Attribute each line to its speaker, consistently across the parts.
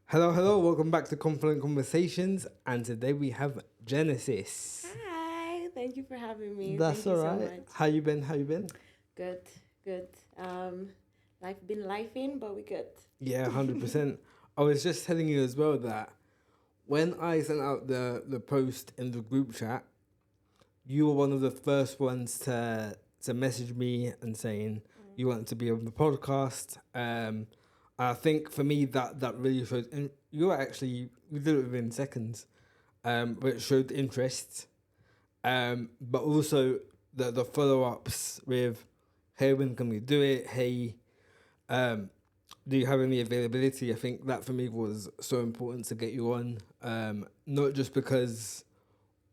Speaker 1: Hello, hello, welcome back to Confident Conversations, and today we have Genesis.
Speaker 2: Hi, thank you for having me.
Speaker 1: That's
Speaker 2: Thank you
Speaker 1: all
Speaker 2: so
Speaker 1: right.
Speaker 2: much.
Speaker 1: How you been? How you been?
Speaker 2: Good, good. Life been lifing, but we good.
Speaker 1: Yeah, 100%. I was just telling you as well that when I sent out the post in the group chat, you were one of the first ones to message me and saying you wanted to be on the podcast. I think for me that really showed. And you were actually we did it within seconds, but it showed interest. But also the follow ups with, hey, when can we do it? Hey, um, do you have any availability? I think that for me was so important to get you on. Not just because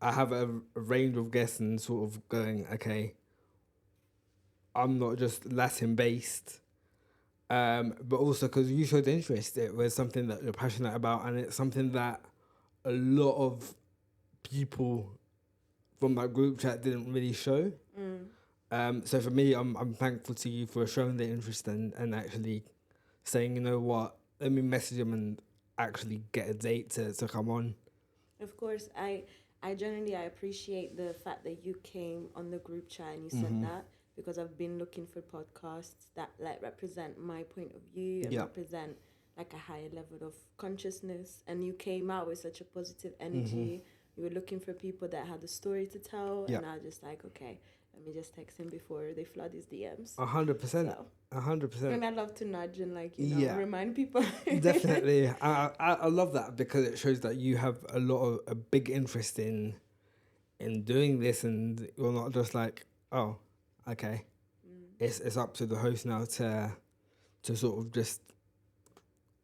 Speaker 1: I have a range of guests and sort of going, okay, I'm not just Latin based. But also because you showed interest, it was something that you're passionate about, and it's something that a lot of people from that group chat didn't really show. So for me, I'm thankful to you for showing the interest and actually saying, you know what, let me message him and actually get a date to come on.
Speaker 2: Of course, I genuinely I appreciate the fact that you came on the group chat and you said that because I've been looking for podcasts that like represent my point of view and
Speaker 1: Yeah.
Speaker 2: represent like a higher level of consciousness. And you came out with such a positive energy. You were looking for people that had a story to tell,
Speaker 1: Yeah.
Speaker 2: and I was just like, okay, let me just text him before they flood his DMs.
Speaker 1: 100%.
Speaker 2: So,
Speaker 1: 100%.
Speaker 2: and I love to nudge and like
Speaker 1: Yeah.
Speaker 2: remind people.
Speaker 1: Definitely. I love that because it shows that you have a big interest in doing this, and you're not just like, oh, okay. It's up to the host now to sort of just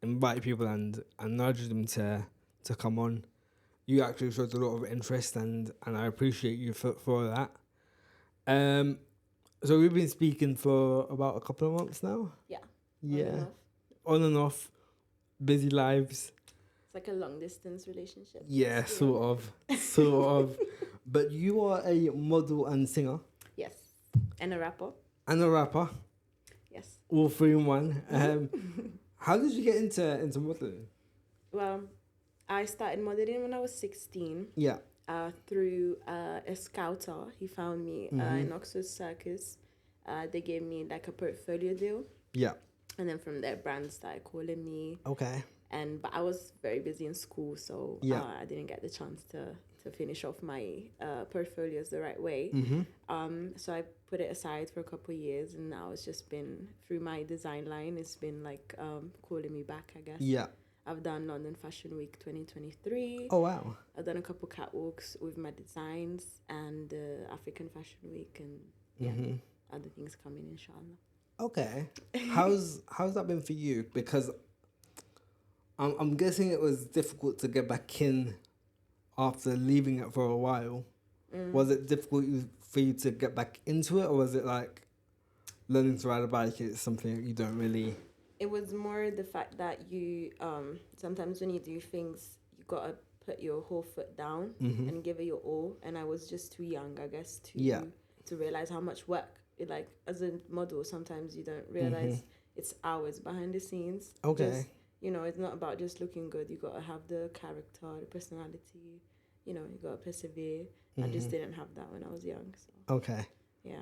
Speaker 1: invite people and nudge them to come on. You actually showed a lot of interest, and I appreciate you for that. Um, so we've been speaking for about a couple of months now.
Speaker 2: Yeah, on and
Speaker 1: Yeah,
Speaker 2: off.
Speaker 1: on and off, busy lives.
Speaker 2: It's like a long distance relationship.
Speaker 1: Yeah,
Speaker 2: Still.
Speaker 1: sort of, sort of. But you are a model and singer
Speaker 2: Yes, and a rapper.
Speaker 1: and a rapper,
Speaker 2: Yes.
Speaker 1: all three in one. How did you get into modeling?
Speaker 2: Well, I started modeling when I was 16
Speaker 1: Yeah.
Speaker 2: through a scouter. He found me in Oxford Circus. They gave me like a portfolio deal.
Speaker 1: Yeah.
Speaker 2: And then from there, brands started calling me.
Speaker 1: Okay.
Speaker 2: But I was very busy in school, so
Speaker 1: Yeah.
Speaker 2: I didn't get the chance to finish off my portfolios the right way. So I put it aside for a couple of years, and now it's just been through my design line. It's been like calling me back, I guess.
Speaker 1: Yeah.
Speaker 2: I've done London Fashion Week 2023.
Speaker 1: Oh wow.
Speaker 2: I've done a couple catwalks with my designs and African Fashion Week, and yeah, other things coming, inshallah.
Speaker 1: Okay. How's that been for you? Because I'm guessing it was difficult to get back in after leaving it for a while. Was it difficult for you to get back into it, or was it like learning to ride a bike is something that you don't really?
Speaker 2: It was more the fact that you sometimes when you do things, you gotta put your whole foot down and give it your all. And I was just too young, I guess, to realize how much work it, like as a model. Sometimes you don't realize it's hours behind the scenes.
Speaker 1: Okay.
Speaker 2: Just, it's not about just looking good. You gotta have the character, the personality. You gotta persevere. I just didn't have that when I was young. So
Speaker 1: Okay.
Speaker 2: yeah,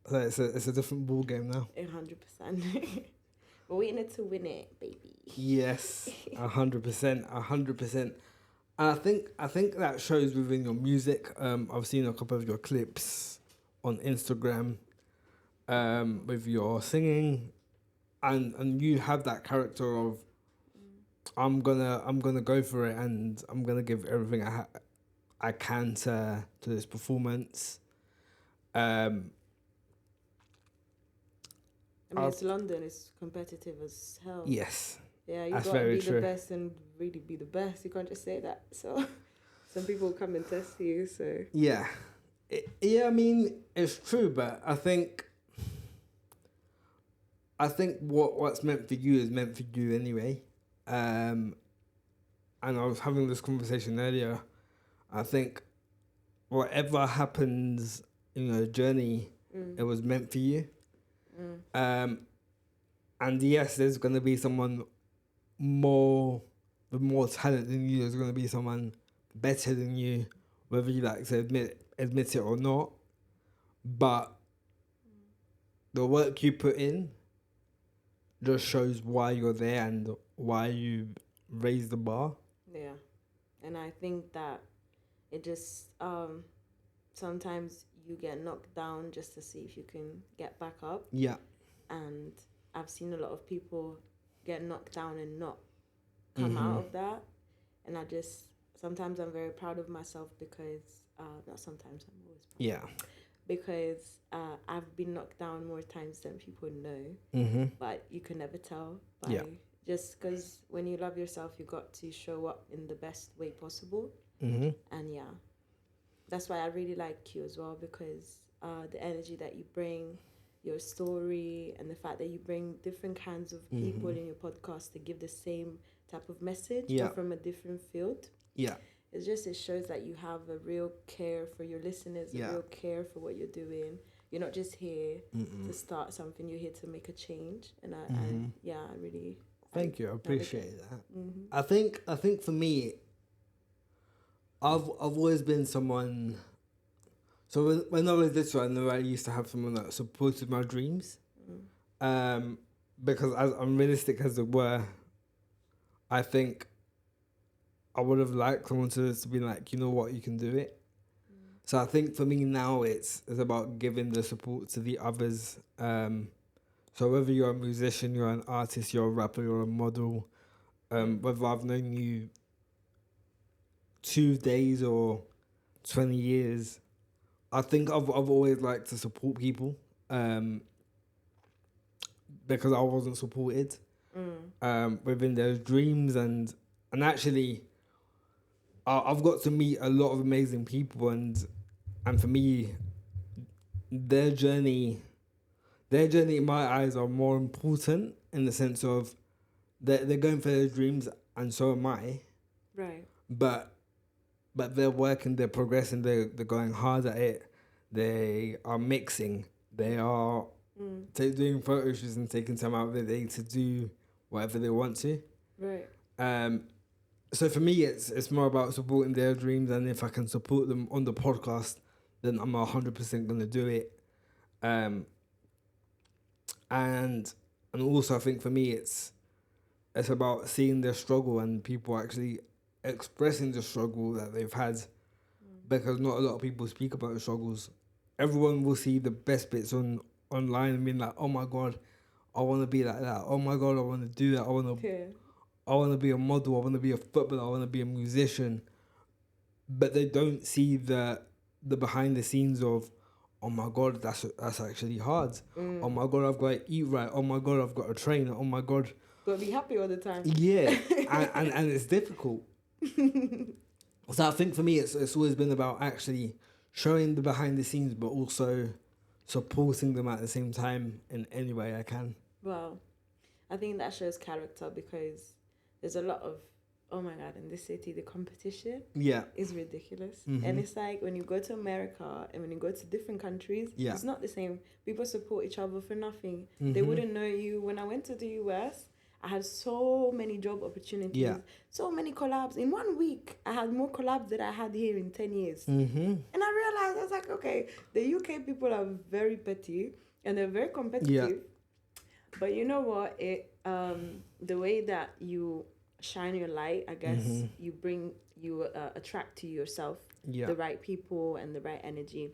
Speaker 1: So it's a different ball game now.
Speaker 2: 100%. But we in it to win it, baby.
Speaker 1: Yes, 100%, 100%. And I think that shows within your music. I've seen a couple of your clips on Instagram, with your singing, and you have that character of I'm gonna go for it, and I'm gonna give everything I can to this performance. Um,
Speaker 2: I mean, it's London. It's competitive as hell.
Speaker 1: yes,
Speaker 2: Yeah, you
Speaker 1: that's
Speaker 2: gotta
Speaker 1: very
Speaker 2: be
Speaker 1: true.
Speaker 2: the best and really be the best. You can't just say that. So some people come and test you. So
Speaker 1: Yeah, yeah. I mean, it's true, but I think what's meant for you is meant for you anyway. And I was having this conversation earlier. I think whatever happens in your journey, it was meant for you. And yes, there's gonna be someone more with more talent than you. There's going to be someone better than you, whether you like to admit it or not. But the work you put in just shows why you're there and why you raised the bar.
Speaker 2: Yeah. And I think that it just sometimes you get knocked down just to see if you can get back up.
Speaker 1: Yeah.
Speaker 2: And I've seen a lot of people get knocked down and not come out of that. And sometimes I'm very proud of myself because, not sometimes, I'm always proud.
Speaker 1: Yeah.
Speaker 2: Because I've been knocked down more times than people know. But you can never tell. Just because when you love yourself, you got to show up in the best way possible. And yeah, that's why I really like you as well, because the energy that you bring, your story, and the fact that you bring different kinds of people in your podcast to give the same type of message, but from a different field.
Speaker 1: Yeah.
Speaker 2: It shows that you have a real care for your listeners, a real care for what you're doing. You're not just here to start something, you're here to make a change. And I really...
Speaker 1: Thank you, I appreciate that. I think for me, I've always been someone. So when I was little, I know I used to have someone that supported my dreams. Because as unrealistic as it were, I think I would have liked someone to be like, you know what, you can do it. So I think for me now, it's about giving the support to the others. So whether you're a musician, you're an artist, you're a rapper, you're a model, whether I've known you 2 days or 20 years, I think I've always liked to support people because I wasn't supported within their dreams. And actually, I've got to meet a lot of amazing people, and for me, their journey in my eyes are more important in the sense of they're going for their dreams, and so am I.
Speaker 2: Right.
Speaker 1: But they're working, they're progressing, they're going hard at it. They are mixing. They are doing photo shoots and taking time out of their day to do whatever they want to.
Speaker 2: Right.
Speaker 1: So for me, it's more about supporting their dreams, and if I can support them on the podcast, then I'm 100% going to do it. And also I think for me it's about seeing their struggle and people actually expressing the struggle that they've had, because not a lot of people speak about the struggles. Everyone will see the best bits online and being like, oh my God, I want to be like that. Oh my God, I want to do that. I want to be a model. I want to be a footballer. I want to be a musician. But they don't see the behind the scenes of, oh my God, that's actually hard. Oh my God, I've got to eat right. Oh my God, I've got to train. Oh my God.
Speaker 2: Got to be happy all the time.
Speaker 1: Yeah, and it's difficult. So I think for me, it's always been about actually showing the behind the scenes, but also supporting them at the same time in any way I can.
Speaker 2: Well, I think that shows character, because there's a lot of, oh my God, in this city, the competition is ridiculous. And it's like when you go to America and when you go to different countries, it's not the same. People support each other for nothing. They wouldn't know you. When I went to the US, I had so many job opportunities, so many collabs. In 1 week, I had more collabs than I had here in 10 years. And I realized, I was like, okay, the UK people are very petty and they're very competitive. But you know what? The way that you shine your light, I guess, you attract to yourself the right people and the right energy.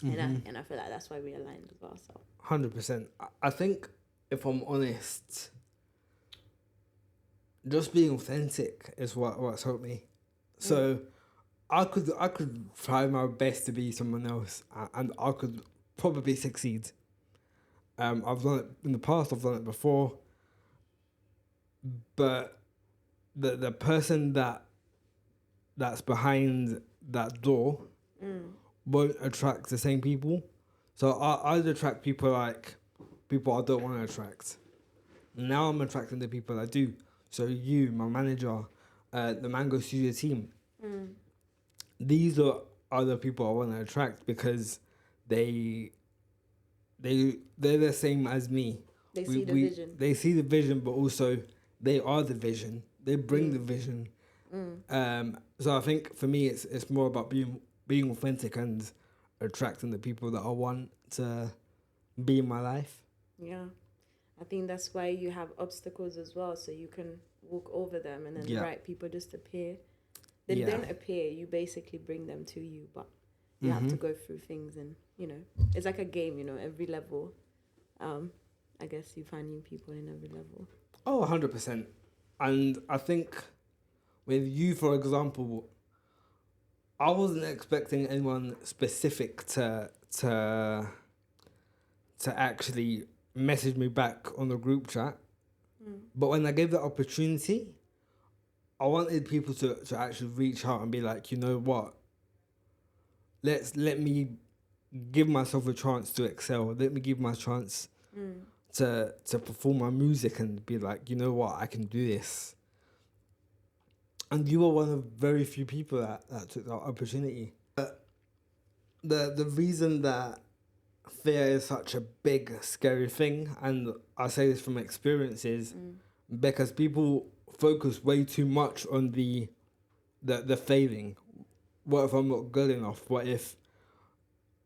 Speaker 2: And I feel like that's why we aligned as well. So
Speaker 1: 100%. I think, if I'm honest, just being authentic is what's helped me. So I could try my best to be someone else, and I could probably succeed. I've done it in the past. I've done it before. But the person that's behind that door won't attract the same people. So I'd attract people like people I don't want to attract. Now I'm attracting the people I do. So you, my manager, the Mango Studio team. These are the people I want to attract because they're the same as me.
Speaker 2: They see the vision.
Speaker 1: They see the vision, but also they are the vision. They bring the vision. So I think for me, it's more about being authentic and attracting the people that I want to be in my life.
Speaker 2: Yeah. I think that's why you have obstacles as well, so you can walk over them and then the right people just appear. They don't appear, you basically bring them to you, but you have to go through things and, you know, it's like a game, you know, every level. I guess you find new people in every level.
Speaker 1: Oh, 100%. And I think with you, for example, I wasn't expecting anyone specific to actually message me back on the group chat. But when I gave the opportunity, I wanted people to actually reach out and be like, you know what? Let me give myself a chance to excel. Let me give my chance to perform my music and be like, you know what? I can do this. And you were one of very few people that took that opportunity. But the reason that fear is such a big, scary thing, and I say this from experience, is because people focus way too much on the failing. What if I'm not good enough? What if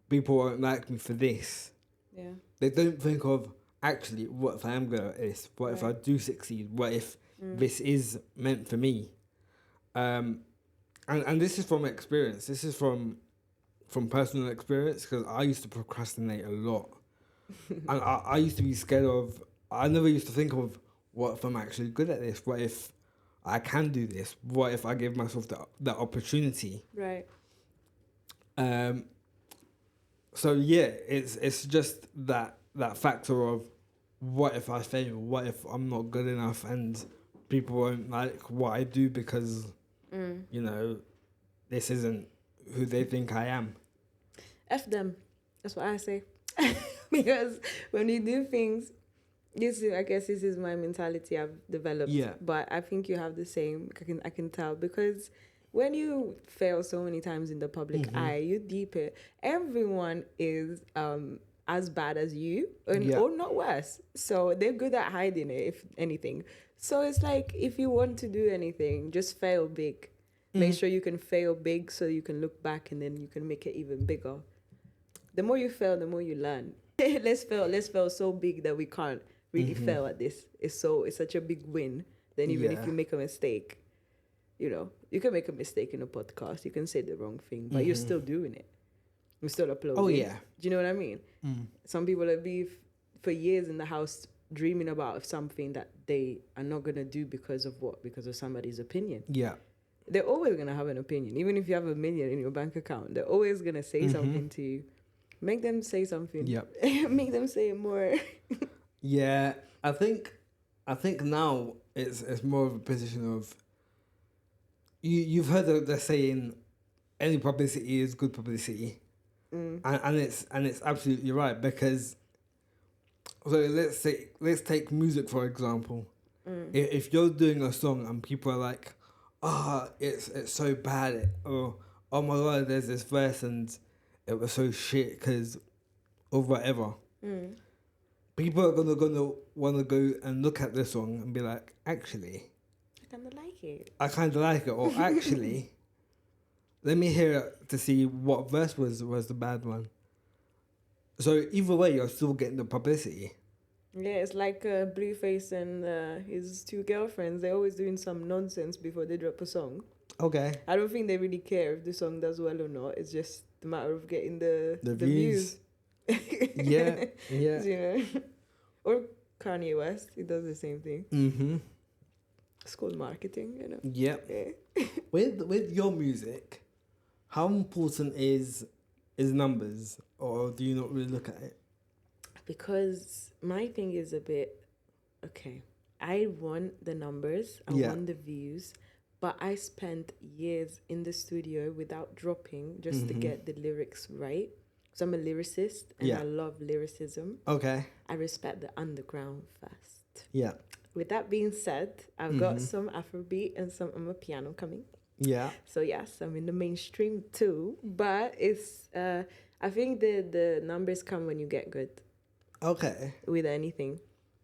Speaker 1: people won't like me for this?
Speaker 2: Yeah.
Speaker 1: They don't think of, actually, what if I am good at this? What if I do succeed? What if this is meant for me? And this is from experience. This is from personal experience, because I used to procrastinate a lot. And I used to be scared of, I never used to think of, what if I'm actually good at this? What if I can do this? What if I give myself that opportunity?
Speaker 2: Right.
Speaker 1: So yeah, it's just that factor of, what if I fail? What if I'm not good enough and people won't like what I do because, you know, this isn't who they think I am.
Speaker 2: F them. That's what I say. Because when you do things, I guess this is my mentality I've developed.
Speaker 1: Yeah.
Speaker 2: But I think you have the same. I can tell, because when you fail so many times in the public eye, you deep it. Everyone is as bad as you, or not worse. So they're good at hiding it, if anything. So it's like, if you want to do anything, just fail big. Make sure you can fail big so you can look back and then you can make it even bigger. The more you fail, the more you learn. Let's fail so big that we can't really fail at this. It's such a big win. Then even if you make a mistake, you know, you can make a mistake in a podcast. You can say the wrong thing, but you're still doing it. You're still uploading.
Speaker 1: Oh, yeah.
Speaker 2: Do you know what I mean? Some people will be for years in the house dreaming about something that they are not going to do because of what? Because of somebody's opinion.
Speaker 1: Yeah.
Speaker 2: They're always going to have an opinion. Even if you have $1 million in your bank account, they're always going to say something to you. Make them say something.
Speaker 1: Yep.
Speaker 2: Make them say more.
Speaker 1: Yeah, I think now it's more of a position of, you've heard the saying, any publicity is good publicity, and it's absolutely right, because, so let's take music for example. If you're doing a song and people are like, it's so bad, or oh my god, there's this verse and it was so shit because of whatever. People are gonna want to go and look at the song and be like, actually,
Speaker 2: I kind of like it.
Speaker 1: Or actually, let me hear it to see what verse was the bad one. So either way, you're still getting the publicity.
Speaker 2: Yeah, it's like Blueface and his 2 girlfriends. They're always doing some nonsense before they drop a song.
Speaker 1: Okay.
Speaker 2: I don't think they really care if the song does well or not. It's just a matter of getting the views.
Speaker 1: Yeah.
Speaker 2: You know? Or Kanye West, he does the same thing. It's called marketing, you know.
Speaker 1: Yep.
Speaker 2: Yeah.
Speaker 1: With your music, how important is numbers, or do you not really look at it?
Speaker 2: Because my thing is a bit, okay, I want the numbers, I want the views, but I spent years in the studio without dropping just to get the lyrics right. So I'm a lyricist and I love lyricism.
Speaker 1: Okay.
Speaker 2: I respect the underground first.
Speaker 1: Yeah.
Speaker 2: With that being said, I've got some Afrobeat and some piano coming.
Speaker 1: Yeah.
Speaker 2: So yes, I'm in the mainstream too, but it's I think the numbers come when you get good.
Speaker 1: Okay.
Speaker 2: With anything.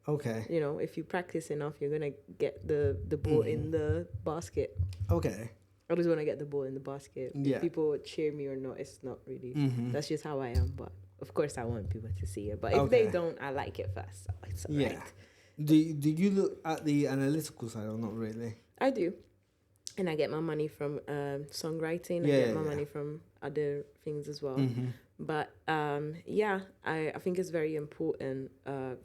Speaker 1: Okay.
Speaker 2: You know, if you practice enough, you're gonna get the ball in the basket.
Speaker 1: Okay.
Speaker 2: I just want to get the ball in the basket.
Speaker 1: Yeah.
Speaker 2: If people cheer me or not, it's not really. That's just how I am. But of course, I want people to see it. But if they don't, I like it first. So it's alright.
Speaker 1: Yeah. Do you look at the analytical side or not really?
Speaker 2: I do. And I get my money from songwriting. I get my money from other things as well. But I think it's very important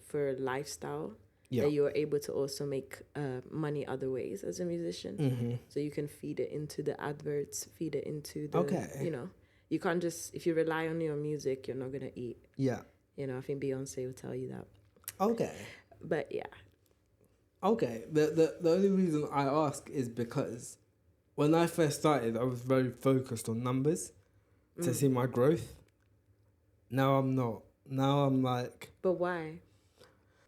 Speaker 2: for lifestyle that you are able to also make money other ways as a musician. So you can feed it into the adverts, feed it into the, you know, you can't just, if you rely on your music, you're not going to eat.
Speaker 1: Yeah.
Speaker 2: You know, I think Beyonce will tell you that.
Speaker 1: Okay.
Speaker 2: But yeah.
Speaker 1: Okay. The only reason I ask is because when I first started, I was very focused on numbers to see my growth. Now I'm not. Now I'm like...
Speaker 2: But why?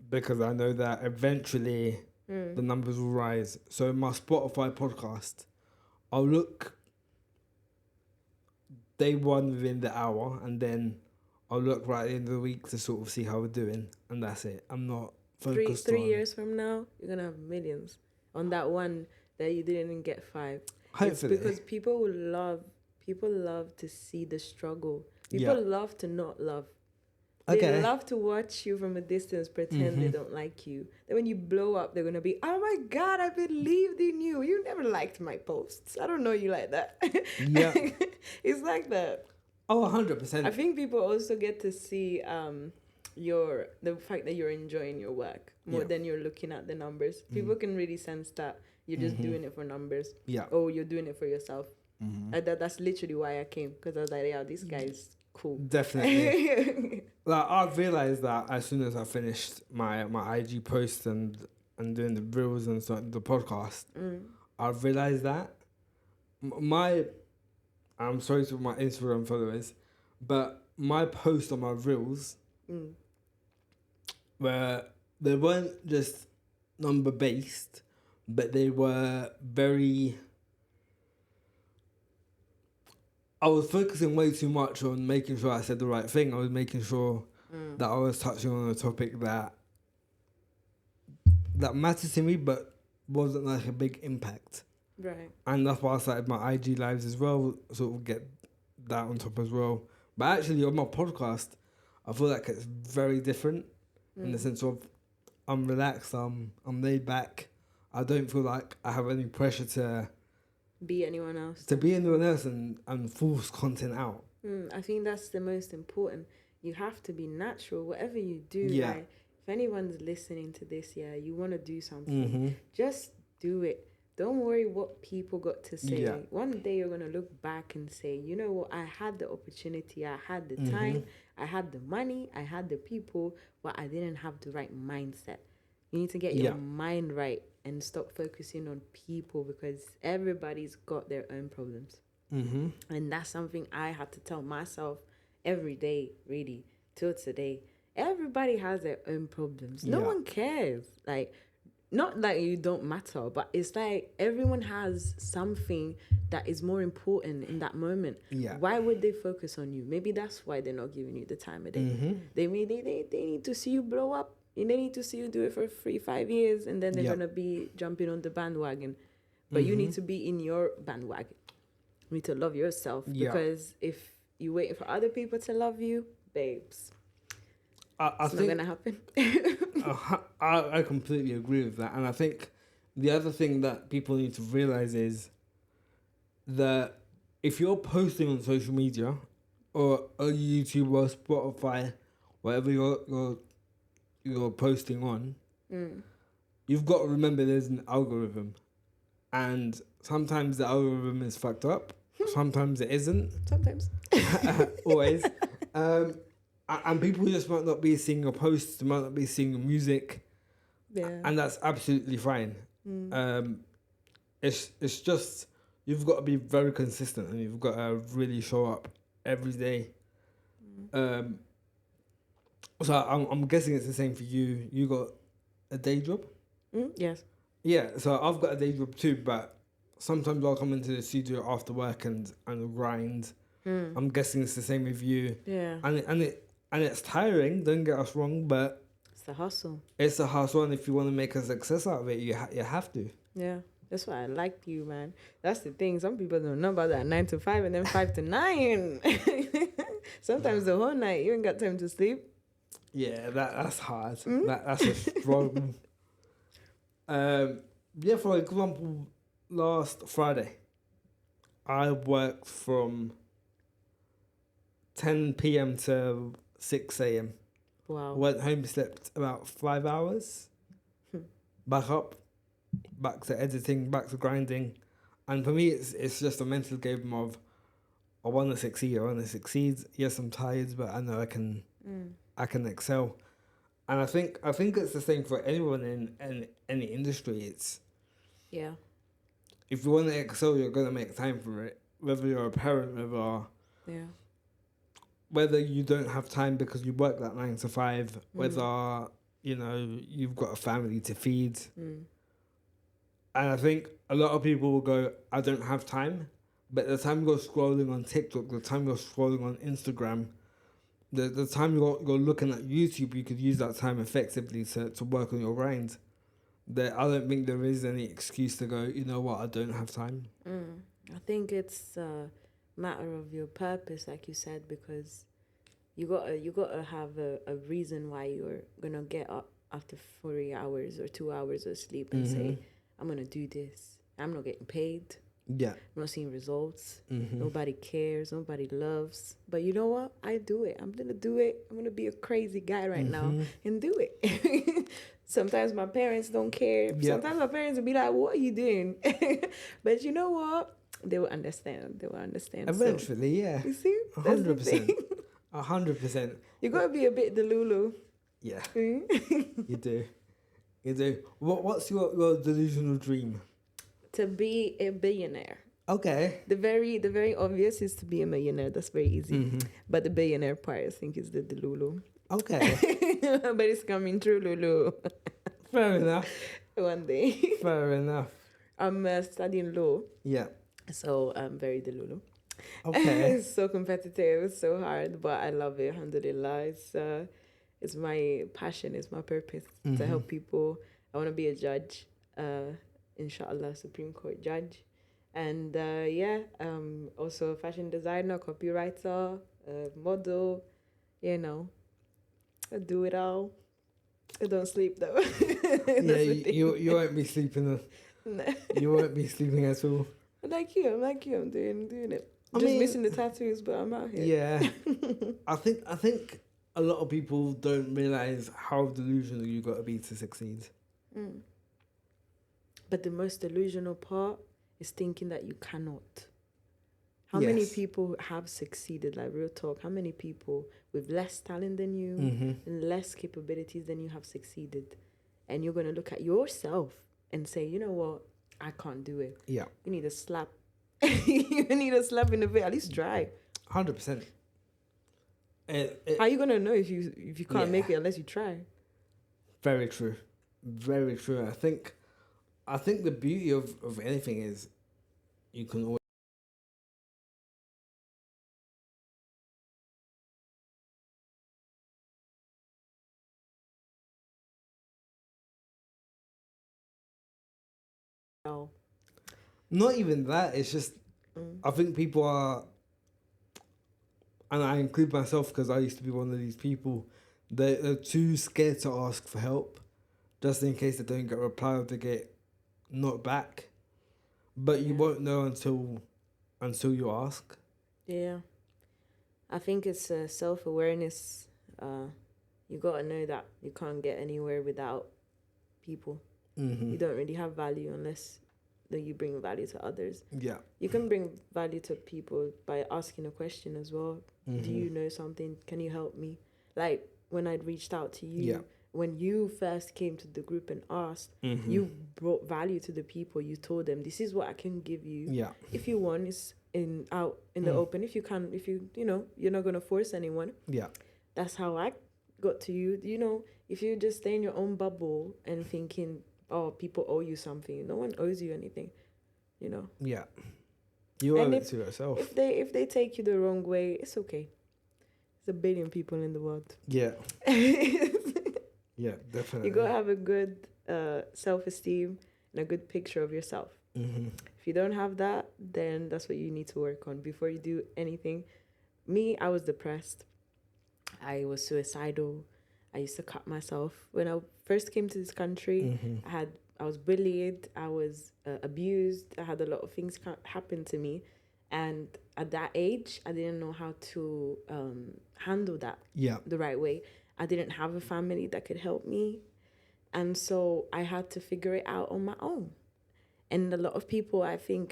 Speaker 1: Because I know that eventually the numbers will rise. So in my Spotify podcast, I'll look day one within the hour, and then I'll look right at the end of the week to sort of see how we're doing, and that's it. I'm not focused
Speaker 2: Three years from now, you're gonna have millions on that one that you didn't even get 5.
Speaker 1: Hopefully.
Speaker 2: It's because people love to see the struggle. People love to not love. They love to watch you from a distance, pretend they don't like you. Then when you blow up, they're going to be, oh my God, I believed in you. You never liked my posts. I don't know you like that.
Speaker 1: Yeah.
Speaker 2: It's like that.
Speaker 1: Oh, 100%.
Speaker 2: I think people also get to see the fact that you're enjoying your work more than you're looking at the numbers. People can really sense that you're just doing it for numbers.
Speaker 1: Yeah.
Speaker 2: Oh, you're doing it for yourself. That's literally why I came, because I was like, yeah, this guy's cool.
Speaker 1: Definitely. Like, I've realised that as soon as I finished my IG post and doing the reels and so, the podcast, I've realised that I'm sorry to my Instagram followers, but my post on my reels where they weren't just number based, but they were very... I was focusing way too much on making sure I said the right thing. I was making sure that I was touching on a topic that mattered to me, but wasn't like a big impact.
Speaker 2: Right.
Speaker 1: And that's why I started my IG lives as well, sort of get that on top as well. But actually on my podcast, I feel like it's very different in the sense of I'm relaxed, I'm laid back. I don't feel like I have any pressure to
Speaker 2: be anyone else.
Speaker 1: And force content out.
Speaker 2: I think that's the most important. You have to be natural, whatever you do.
Speaker 1: Yeah.
Speaker 2: Like, if anyone's listening to this, you want to do something, just do it. Don't worry what people got to say.
Speaker 1: Yeah.
Speaker 2: One day you're going to look back and say, you know what, I had the opportunity, I had the time, I had the money, I had the people, but I didn't have the right mindset. You need to get your mind right and stop focusing on people, because everybody's got their own problems. And that's something I had to tell myself every day, really, till today. Everybody has their own problems. No one cares. Like, not like you don't matter, but it's like everyone has something that is more important in that moment.
Speaker 1: Yeah.
Speaker 2: Why would they focus on you? Maybe that's why they're not giving you the time of day. They need to see you blow up. And they need to see you do it for 3-5 years, and then they're going to be jumping on the bandwagon. But you need to be in your bandwagon. You need to love yourself, because if you're waiting for other people to love you, babes, it's not going to happen.
Speaker 1: I completely agree with that. And I think the other thing that people need to realize is that if you're posting on social media or on YouTube or Spotify, whatever you're posting on, you've got to remember there's an algorithm, and sometimes the algorithm is fucked up, sometimes it isn't.
Speaker 2: Sometimes.
Speaker 1: Always. And people just might not be seeing your posts, might not be seeing your music, and that's absolutely fine. It's just you've got to be very consistent, and you've got to really show up every day. So I'm guessing it's the same for you. You got a day job?
Speaker 2: Yes.
Speaker 1: Yeah, so I've got a day job too, but sometimes I'll come into the studio after work and grind. I'm guessing it's the same with you.
Speaker 2: Yeah.
Speaker 1: And it's tiring, don't get us wrong, but
Speaker 2: It's a hustle.
Speaker 1: It's a hustle, and if you want to make a success out of it, you have to.
Speaker 2: Yeah. That's why I like you, man. That's the thing. Some people don't know about that 9 to 5 and then 5 to 9. Sometimes the whole night, you ain't got time to sleep.
Speaker 1: Yeah, that's hard. That's a struggle. Yeah, for example, last Friday, I worked from 10 p.m. to 6 a.m.
Speaker 2: Wow.
Speaker 1: Went home, slept about 5 hours. Back up, back to editing, back to grinding. And for me, it's just a mental game of, I want to succeed. Yes, I'm tired, but I know I can excel. And I think it's the same for anyone in any industry. It's,
Speaker 2: Yeah.
Speaker 1: if you want to excel, you're going to make time for it. Whether you're a parent, whether you don't have time because you work that 9 to 5, whether, you've got a family to feed. And I think a lot of people will go, I don't have time. But the time you're scrolling on TikTok, the time you're scrolling on Instagram, the time you're looking at YouTube, you could use that time effectively to work on your grind. I don't think there is any excuse to go, you know what, I don't have time.
Speaker 2: I think it's a matter of your purpose, like you said, because you gotta have a reason why you're gonna get up after 40 hours or 2 hours of sleep and say, I'm gonna do this. I'm not getting paid.
Speaker 1: Yeah.
Speaker 2: I'm not seeing results. Nobody cares. Nobody loves. But you know what? I do it. I'm going to do it. I'm going to be a crazy guy right now and do it. Sometimes my parents don't care. Yep. Sometimes my parents will be like, what are you doing? But you know what? They will understand.
Speaker 1: Eventually,
Speaker 2: so,
Speaker 1: yeah.
Speaker 2: You see?
Speaker 1: 100%. 100%.
Speaker 2: You got to be a bit delulu.
Speaker 1: Yeah. You do. What's your delusional dream?
Speaker 2: To be a billionaire.
Speaker 1: Okay.
Speaker 2: The very obvious is to be a millionaire. That's very easy. But the billionaire part, I think, is the Lulu.
Speaker 1: Okay.
Speaker 2: But it's coming true, Lulu.
Speaker 1: Fair enough.
Speaker 2: One day.
Speaker 1: Fair enough.
Speaker 2: I'm studying law.
Speaker 1: Yeah.
Speaker 2: So I'm very Lulu.
Speaker 1: Okay.
Speaker 2: It's so competitive, it's so hard, but I love it. Alhamdulillah. It's my passion, it's my purpose to help people. I want to be a judge. Inshallah, Supreme Court judge. And also a fashion designer, copywriter, model, I do it all. I don't sleep though.
Speaker 1: Yeah, you won't be sleeping. You won't be sleeping at all.
Speaker 2: I'm like you. I'm doing it. Just missing the tattoos, but I'm out here.
Speaker 1: Yeah. I think a lot of people don't realize how delusional you got to be to succeed.
Speaker 2: But the most delusional part is thinking that you cannot. How many people have succeeded, like real talk? How many people with less talent than you and less capabilities than you have succeeded? And you're going to look at yourself and say, you know what? I can't do it.
Speaker 1: Yeah.
Speaker 2: You need a slap. You need a slap in the face. At least try.
Speaker 1: 100%.
Speaker 2: How are you going to know if you can't make it unless you try?
Speaker 1: Very true. Very true. I think the beauty of anything is you can always not even that. It's just I think people are, and I include myself because I used to be one of these people. They're too scared to ask for help, just in case they don't get a reply or they get knocked back. But you won't know until you ask. Yeah,
Speaker 2: I think it's self-awareness. You gotta know that you can't get anywhere without people. You don't really have value unless you bring value to others.
Speaker 1: Yeah,
Speaker 2: you can bring value to people by asking a question as well. Do you know something? Can you help me? Like when I'd reached out to you, when you first came to the group and asked, you brought value to the people. You told them, this is what I can give you.
Speaker 1: Yeah.
Speaker 2: If you want, it's out in the open. If you can, you're not going to force anyone.
Speaker 1: Yeah.
Speaker 2: That's how I got to you. If you just stay in your own bubble and thinking, oh, people owe you something. No one owes you anything,
Speaker 1: Yeah. You owe it to yourself.
Speaker 2: If they take you the wrong way, it's okay. There's 1 billion people in the world.
Speaker 1: Yeah. Yeah, definitely.
Speaker 2: You gotta have a good self-esteem and a good picture of yourself.
Speaker 1: Mm-hmm.
Speaker 2: If you don't have that, then that's what you need to work on before you do anything. Me, I was depressed. I was suicidal. I used to cut myself. When I first came to this country,
Speaker 1: Mm-hmm.
Speaker 2: I was bullied. I was abused. I had a lot of things happen to me, and at that age, I didn't know how to handle that
Speaker 1: Yeah.
Speaker 2: the right way. I didn't have a family that could help me, and so I had to figure it out on my own. And a lot of people, I think,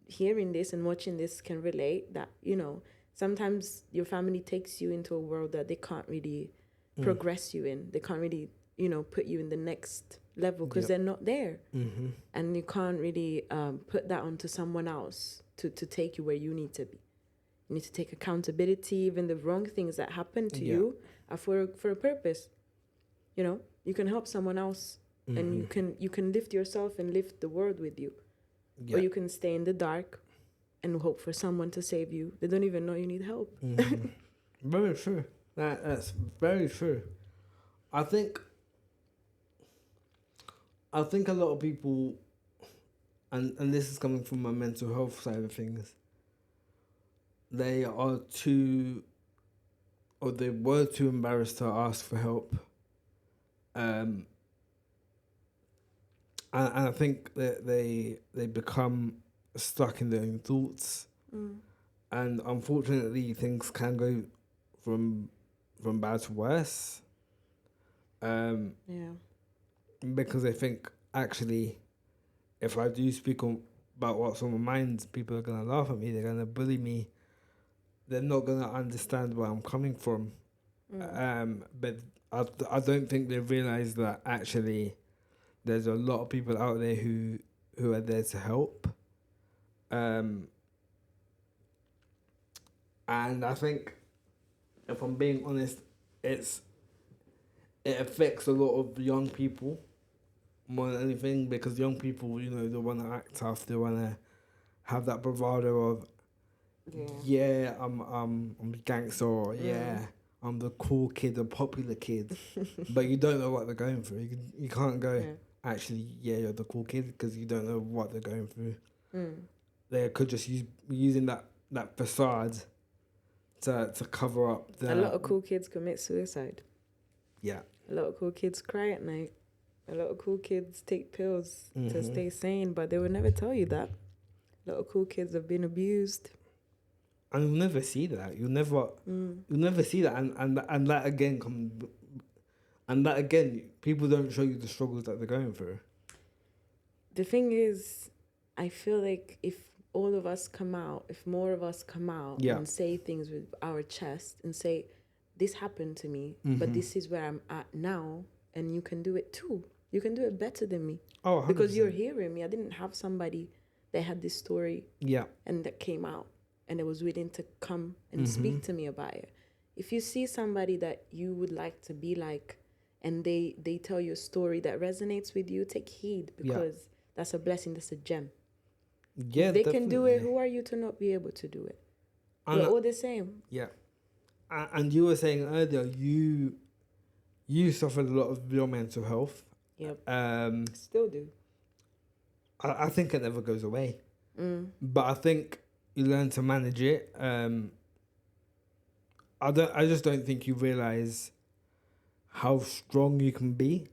Speaker 2: hearing this and watching this can relate that, sometimes your family takes you into a world that they can't really progress you in. They can't really, put you in the next level because they're not there.
Speaker 1: Mm-hmm.
Speaker 2: And you can't really put that onto someone else to take you where you need to be. You need to take accountability. Even the wrong things that happen to you are for a purpose. You can help someone else, and you can lift yourself and lift the world with you. Or you can stay in the dark and hope for someone to save you. They don't even know you need help.
Speaker 1: Very true. That's very true. I think a lot of people, and this is coming from my mental health side of things, they are too, or they were too embarrassed to ask for help. And I think that they become stuck in their own thoughts. And unfortunately, things can go from bad to worse. Because I think, actually, if I do speak about what's on my mind, people are going to laugh at me, they're going to bully me, they're not going to understand where I'm coming from. But I don't think they realise that, actually, there's a lot of people out there who are there to help. And I think, if I'm being honest, it affects a lot of young people more than anything, because young people, they want to act tough, they want to have that bravado of, I'm a gangster, or I'm the cool kid, the popular kid. But you don't know what they're going through. You can't go, actually, you're the cool kid, because you don't know what they're going through. They could just using that facade to cover up
Speaker 2: a lot of cool kids commit suicide.
Speaker 1: Yeah.
Speaker 2: A lot of cool kids cry at night. A lot of cool kids take pills to stay sane, but they would never tell you that. A lot of cool kids have been abused.
Speaker 1: And you'll never see that. You'll never see that. And that again, people don't show you the struggles that they're going through.
Speaker 2: The thing is, I feel like if more of us come out and say things with our chest and say, this happened to me, but this is where I'm at now, and you can do it too. You can do it better than me.
Speaker 1: Oh, 100%.
Speaker 2: Because you're hearing me. I didn't have somebody that had this story and that came out and that was willing to come and speak to me about it. If you see somebody that you would like to be like, and they tell you a story that resonates with you, take heed, because that's a blessing, that's a gem.
Speaker 1: Yeah,
Speaker 2: if they can do it, who are you to not be able to do it? We're all the same.
Speaker 1: Yeah. And you were saying earlier, you suffered a lot of your mental health.
Speaker 2: Yep. Still do.
Speaker 1: I think it never goes away. But I think you learn to manage it. I just don't think you realise how strong you can be.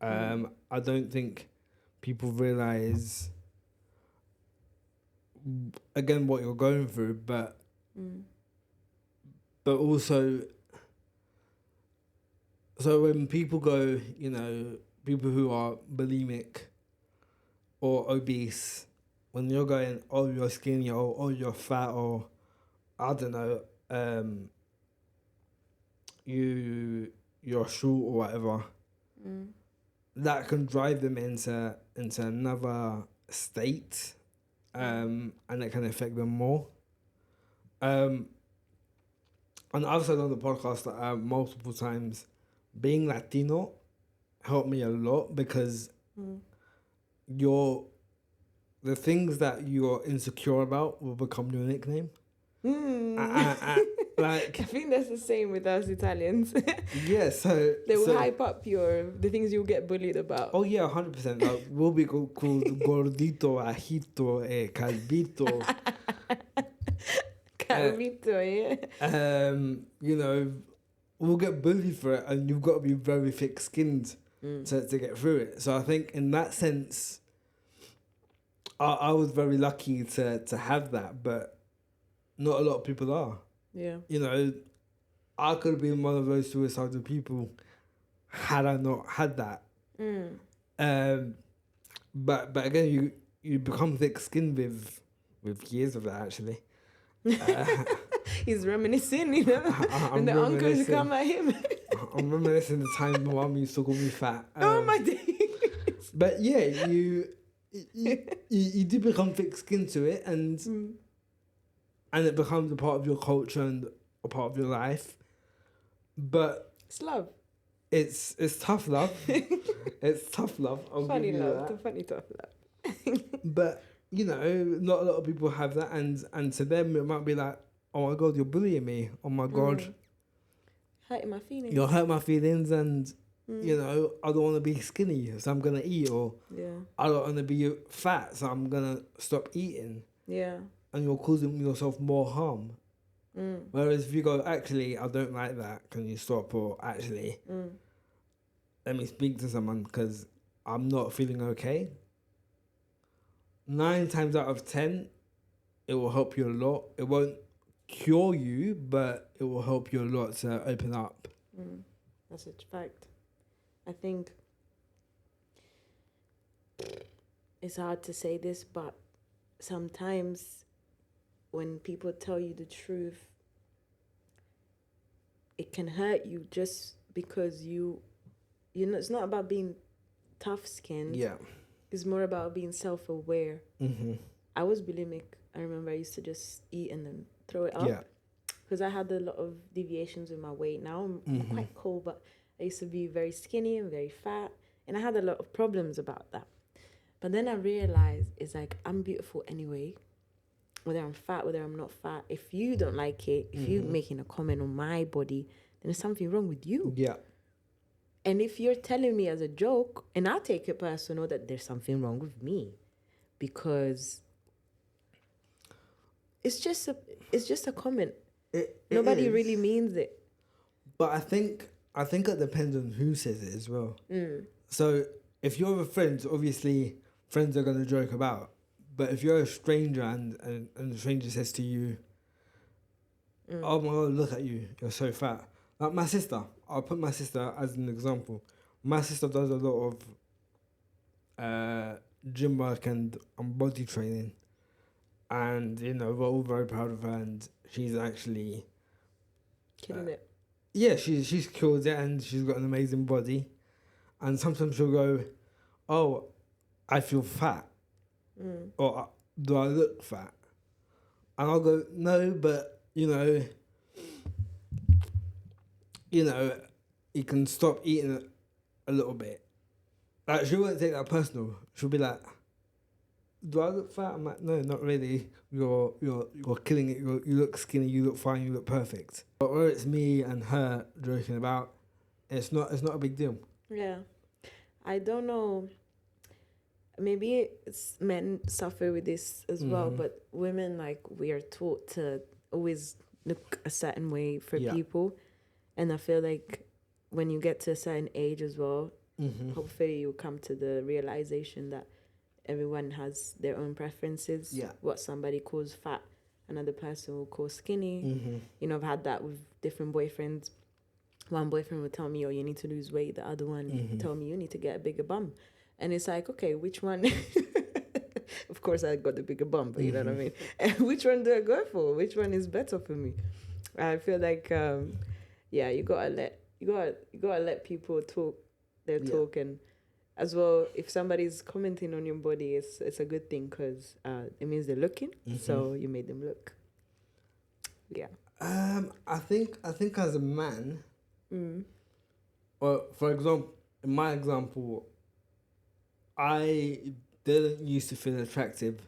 Speaker 1: I don't think people realise, again, what you're going through, but also, so when people go, people who are bulimic or obese, when you're going, oh, you're skinny, or oh, you're fat, or I don't know, you're short or whatever, that can drive them into another state, and it can affect them more. And I've said on the podcast multiple times, being Latino helped me a lot, because the things that you're insecure about will become your nickname. Like,
Speaker 2: I think that's the same with us Italians.
Speaker 1: yeah, so
Speaker 2: They will hype up the things you'll get bullied about.
Speaker 1: Oh yeah, 100%. Like, we'll be called gordito, ajito, calvito.
Speaker 2: Carvito, yeah.
Speaker 1: You know, we'll get bullied for it, and you've got to be very thick-skinned to get through it. So I think in that sense, I was very lucky to have that, but not a lot of people are.
Speaker 2: Yeah.
Speaker 1: You know, I could have been one of those suicidal people had I not had that. But again, you become thick-skinned with years of that, actually.
Speaker 2: He's reminiscing, you know, when the uncles come at him.
Speaker 1: I'm reminiscing the time my mum used to call me fat.
Speaker 2: Oh my days!
Speaker 1: But yeah, you do become thick-skinned to it, and it becomes a part of your culture and a part of your life. But
Speaker 2: it's love.
Speaker 1: It's tough love. It's tough love.
Speaker 2: Funny love, funny tough love.
Speaker 1: But you know, not a lot of people have that, and to them it might be like, oh my god, you're bullying me. Oh my god,
Speaker 2: hurting my feelings.
Speaker 1: You're hurting my feelings, and you know, I don't want to be skinny, so I'm gonna eat, or I don't want to be fat, so I'm gonna stop eating.
Speaker 2: Yeah.
Speaker 1: And you're causing yourself more harm. Whereas if you go, actually, I don't like that. Can you stop? Or actually, let me speak to someone because I'm not feeling okay. 9 times out of 10, it will help you a lot. It won't cure you, but it will help you a lot to open up.
Speaker 2: That's a fact. I think it's hard to say this, but sometimes when people tell you the truth, it can hurt you just because you know, it's not about being tough-skinned.
Speaker 1: Yeah.
Speaker 2: It's more about being self-aware. I was bulimic. I remember I used to just eat and then throw it up.
Speaker 1: Yeah.
Speaker 2: Because I had a lot of deviations with my weight. Now I'm quite cool, but I used to be very skinny and very fat. And I had a lot of problems about that. But then I realized it's like, I'm beautiful anyway. Whether I'm fat, whether I'm not fat. If you don't like it, if you're making a comment on my body, then there's something wrong with you.
Speaker 1: Yeah.
Speaker 2: And if you're telling me as a joke, and I'll take it personal that there's something wrong with me, because it's just a comment. Nobody really means it.
Speaker 1: But I think it depends on who says it as well. So if you're with friends, obviously friends are gonna joke about. But if you're a stranger and the stranger says to you, "Oh my god, look at you, you're so fat." Like my sister, I'll put my sister as an example. My sister does a lot of gym work and body training. And, you know, we're all very proud of her, and she's actually...
Speaker 2: Killing it.
Speaker 1: Yeah, she's killed it, and she's got an amazing body. And sometimes she'll go, "Oh, I feel fat." Or, "Do I look fat?" And I'll go, "No, but, you know, you can stop eating a little bit." Like, she won't take that personal. She'll be like, "Do I look fat?" I'm like, "No, not really. You're killing it. You look skinny. You look fine. You look perfect." But where it's me and her joking about, it's not a big deal.
Speaker 2: Yeah, I don't know. Maybe it's men suffer with this as well, but women, like, we are taught to always look a certain way for people, and I feel like when you get to a certain age as well, hopefully you'll come to the realization that everyone has their own preferences.
Speaker 1: Yeah.
Speaker 2: What somebody calls fat, another person will call skinny. You know, I've had that with different boyfriends. One boyfriend would tell me, "Oh, you need to lose weight." The other one would tell me, "You need to get a bigger bum." And it's like, okay, which one? Of course, I got the bigger bum, but you know what I mean? And which one do I go for? Which one is better for me? I feel like, you gotta let people talk their talk, and as well, if somebody's commenting on your body, it's a good thing because it means they're looking. So you made them look. Yeah.
Speaker 1: I think as a man, or for example, in my example, I didn't used to feel attractive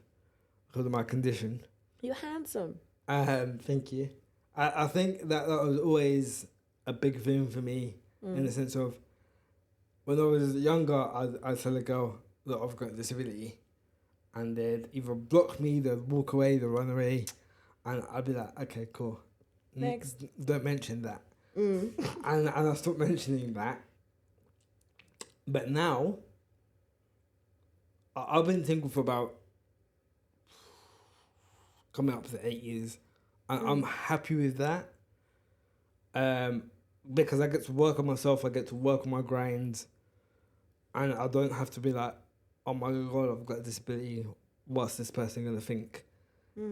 Speaker 1: because of my condition.
Speaker 2: You're handsome.
Speaker 1: Thank you. I think that was always a big thing for me in the sense of when I was younger, I'd tell a girl that I've got a disability, and they'd either block me, they'd walk away, they'd run away, and I'd be like, okay, cool.
Speaker 2: Next.
Speaker 1: Don't mention that. And I stopped mentioning that. But now, I've been single for about coming up to 8 years. And I'm happy with that. Because I get to work on myself, I get to work on my grind, and I don't have to be like, oh my God, I've got a disability. What's this person gonna think?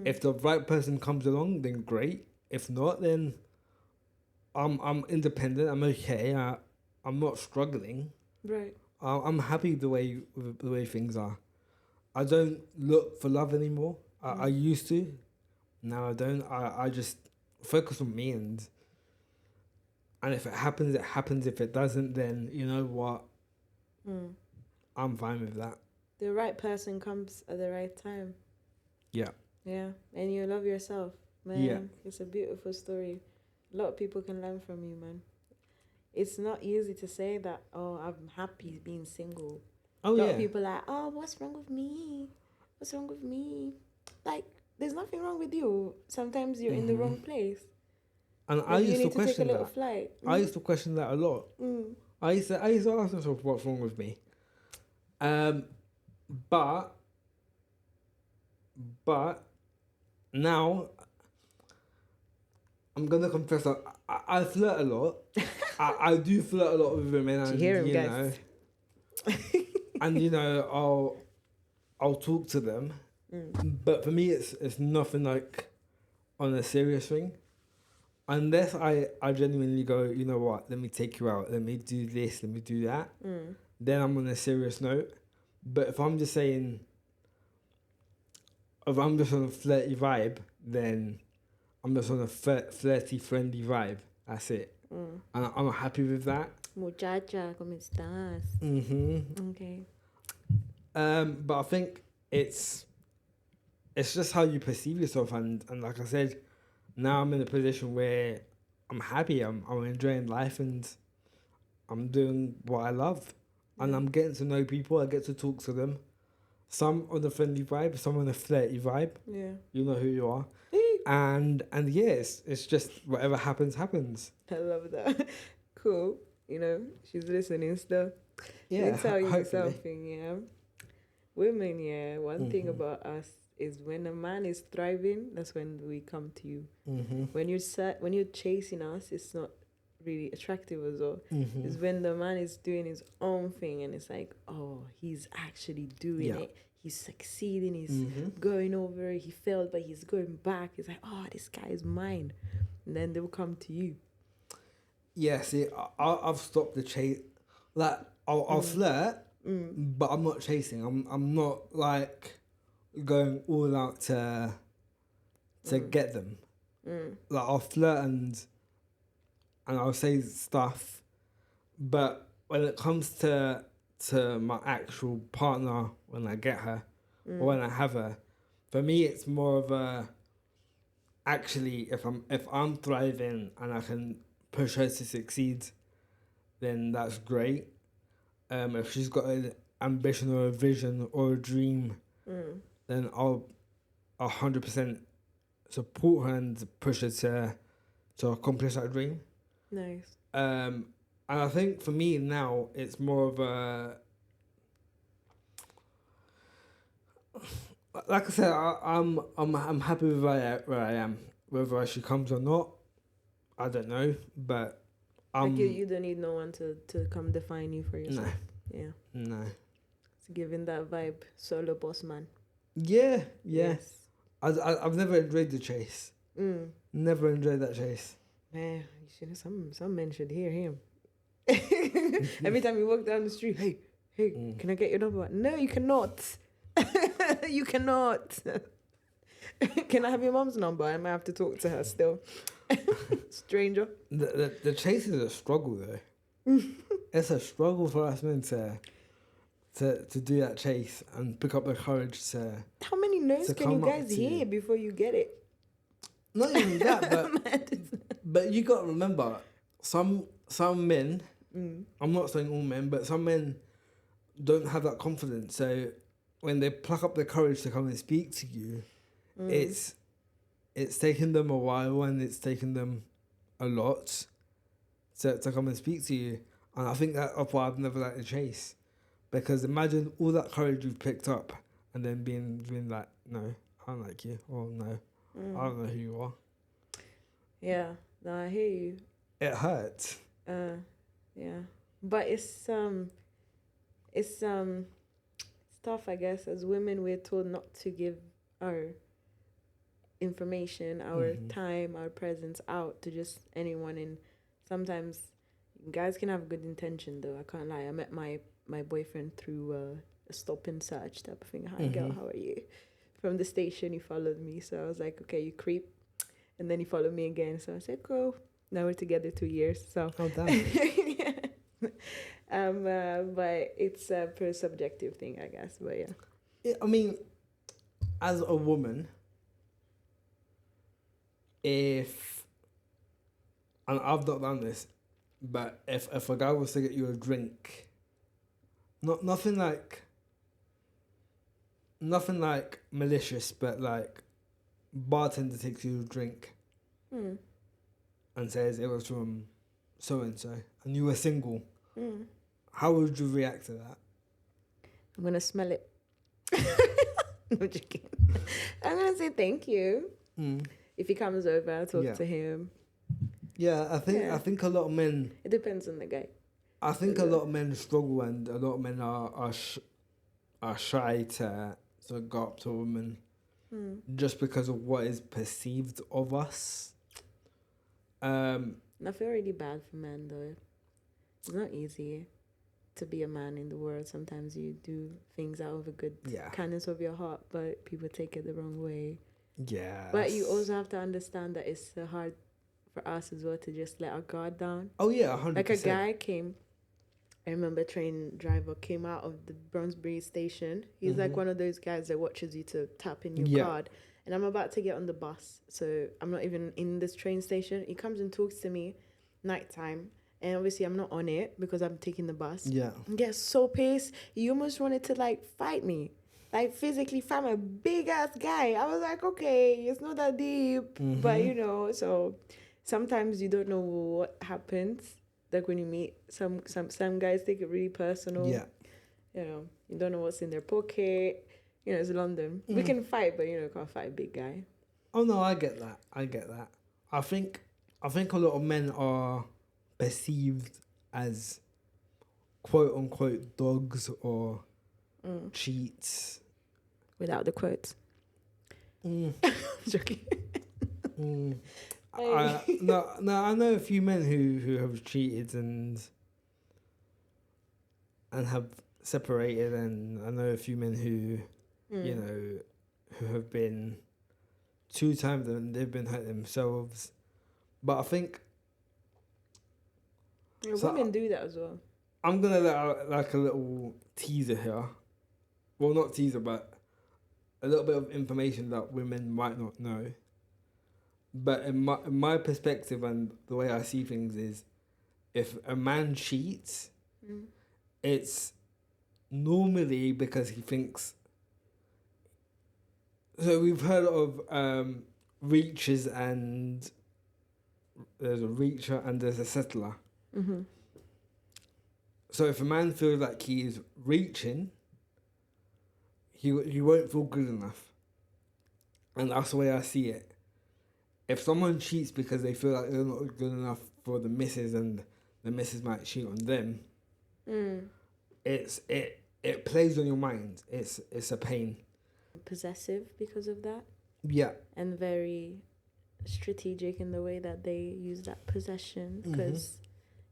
Speaker 1: If the right person comes along, then great. If not, then I'm independent. I'm okay. I'm not struggling.
Speaker 2: Right.
Speaker 1: I'm happy the way things are. I don't look for love anymore. I used to. Now I don't. I just focus on me, and if it happens, it happens. If it doesn't, then you know what? I'm fine with that.
Speaker 2: The right person comes at the right time.
Speaker 1: Yeah.
Speaker 2: Yeah, and you love yourself, man.
Speaker 1: Yeah.
Speaker 2: It's a beautiful story. A lot of people can learn from you, man. It's not easy to say that, oh, I'm happy being single.
Speaker 1: Oh,
Speaker 2: a lot
Speaker 1: yeah.
Speaker 2: of people are like, oh, what's wrong with me? What's wrong with me? Like, there's nothing wrong with you. Sometimes you're in the wrong place.
Speaker 1: And
Speaker 2: Maybe
Speaker 1: I used
Speaker 2: you
Speaker 1: to
Speaker 2: need to take a
Speaker 1: question
Speaker 2: little
Speaker 1: that.
Speaker 2: flight.
Speaker 1: I used to question that a lot. I used to ask myself what's wrong with me. But now I'm gonna confess that I flirt a lot. I do flirt a lot with women, and
Speaker 2: you hear him,
Speaker 1: you
Speaker 2: guys?
Speaker 1: know, and you know, I'll talk to them. But for me, it's nothing like on a serious thing, unless I genuinely go, you know what? Let me take you out. Let me do this. Let me do that. Then I'm on a serious note. But if I'm just saying, if I'm just on a flirty vibe, then I'm just on a flirty, friendly vibe. That's it. And I'm happy with that.
Speaker 2: Muchacha, ¿cómo estás? Okay.
Speaker 1: But I think it's just how you perceive yourself, and like I said, now I'm in a position where I'm happy. I'm enjoying life, and I'm doing what I love, and I'm getting to know people. I get to talk to them. Some on a friendly vibe, some on a flirty vibe.
Speaker 2: Yeah.
Speaker 1: You know who you are. And yes, it's just whatever happens.
Speaker 2: I love that. Cool. You know, she's listening still.
Speaker 1: Yeah,
Speaker 2: Let me tell you
Speaker 1: hopefully.
Speaker 2: something, yeah. Women, yeah, one thing about us is when a man is thriving, that's when we come to you. When you're chasing us, it's not really attractive as well. It's when the man is doing his own thing and it's like, oh, he's actually doing it. He's succeeding. He's going over. He failed, but he's going back. It's like, oh, this guy is mine. And then they'll come to you.
Speaker 1: Yeah, see, I've stopped the chase. Like, I'll flirt, but I'm not chasing. I'm not like going all out to get them. Like, I'll flirt and I'll say stuff, but when it comes to my actual partner, when I get her or when I have her, for me it's more of a, actually, if I'm thriving and I can push her to succeed, then that's great. If she's got an ambition or a vision or a dream, then I'll 100% support her and push her to accomplish that dream.
Speaker 2: Nice.
Speaker 1: And I think for me now, it's more of a, like I said, I'm happy with where I am. Whether she comes or not, I don't know. But
Speaker 2: like you don't need no one to come define you for yourself.
Speaker 1: No.
Speaker 2: Yeah.
Speaker 1: No.
Speaker 2: It's giving that vibe, solo boss man.
Speaker 1: Yeah.
Speaker 2: Yes.
Speaker 1: I've never enjoyed the chase. Never enjoyed that chase.
Speaker 2: Man, you should, some men should hear him. Every time you walk down the street, hey, can I get your number? No, you cannot. You cannot. Can I have your mom's number? I might have to talk to her still. Stranger.
Speaker 1: The chase is a struggle though. It's a struggle for us men to do that chase and pick up the courage to.
Speaker 2: How many no's can you guys hear before you get it?
Speaker 1: not even that, but you got to remember, some men, I'm not saying all men, but some men don't have that confidence. So when they pluck up the courage to come and speak to you, it's taken them a while and it's taken them a lot to come and speak to you. And I think that's why I've never liked to chase. Because imagine all that courage you've picked up and then being like, no, I don't like you. Or no, I don't know who you are.
Speaker 2: Yeah, no, I hear you.
Speaker 1: It hurts.
Speaker 2: Yeah. But it's tough, I guess. As women, we're told not to give our information, our time, our presence out to just anyone. And sometimes guys can have good intention, though. I can't lie. I met my boyfriend through a stop and search type of thing. Hi, girl, how are you? From the station, he followed me. So I was like, okay, you creep. And then he followed me again. So I said, cool. Now we're together 2 years. So.
Speaker 1: Oh, damn.
Speaker 2: But it's a pretty subjective thing, I guess. But yeah.
Speaker 1: I mean, as a woman, and I've not done this, but if a guy was to get you a drink, nothing like malicious, but like bartender takes you a drink and says it was from so and so, and you were single, how would you react to that?
Speaker 2: I'm gonna smell it. I'm joking. I'm gonna say thank you. If he comes over, I'll talk to him.
Speaker 1: Yeah, I think a lot of men.
Speaker 2: It depends on the guy.
Speaker 1: I think a lot of men struggle, and a lot of men are shy to go up to a woman just because of what is perceived of us.
Speaker 2: I feel really bad for men, though. It's not easy to be a man in the world. Sometimes you do things out of a good kindness of your heart, but people take it the wrong way.
Speaker 1: Yeah.
Speaker 2: But you also have to understand that it's hard for us as well to just let our guard down.
Speaker 1: Oh, yeah, 100%.
Speaker 2: Like a guy came, I remember a train driver came out of the Brunsbury station. He's like one of those guys that watches you to tap in your card. And I'm about to get on the bus, so I'm not even in this train station. He comes and talks to me nighttime. And obviously I'm not on it because I'm taking the bus. Yeah. And gets so pissed. He almost wanted to like fight me. Like physically fight my big ass guy. I was like, okay, it's not that deep. But you know, so sometimes you don't know what happens. Like when you meet some guys take it really personal. Yeah. You know, you don't know what's in their pocket. You know, it's London. We can fight, but you know, can't fight a big guy.
Speaker 1: Oh no, I get that. I think a lot of men are perceived as quote unquote dogs or cheats.
Speaker 2: Without the quotes. I'm joking.
Speaker 1: No, I know a few men who have cheated and have separated, and I know a few men who you know who have been 2 times and they've been hurt themselves. But I think
Speaker 2: women do that as well.
Speaker 1: I'm gonna let out like a little teaser here. Well, not teaser, but a little bit of information that women might not know. But in my perspective and the way I see things is, if a man cheats, it's normally because he thinks. So we've heard of reachers, and there's a reacher and there's a settler. So if a man feels like he is reaching, he won't feel good enough. And that's the way I see it. If someone cheats because they feel like they're not good enough for the missus and the missus might cheat on them, it plays on your mind. It's a pain.
Speaker 2: Possessive because of that.
Speaker 1: Yeah.
Speaker 2: And very strategic in the way that they use that possession, because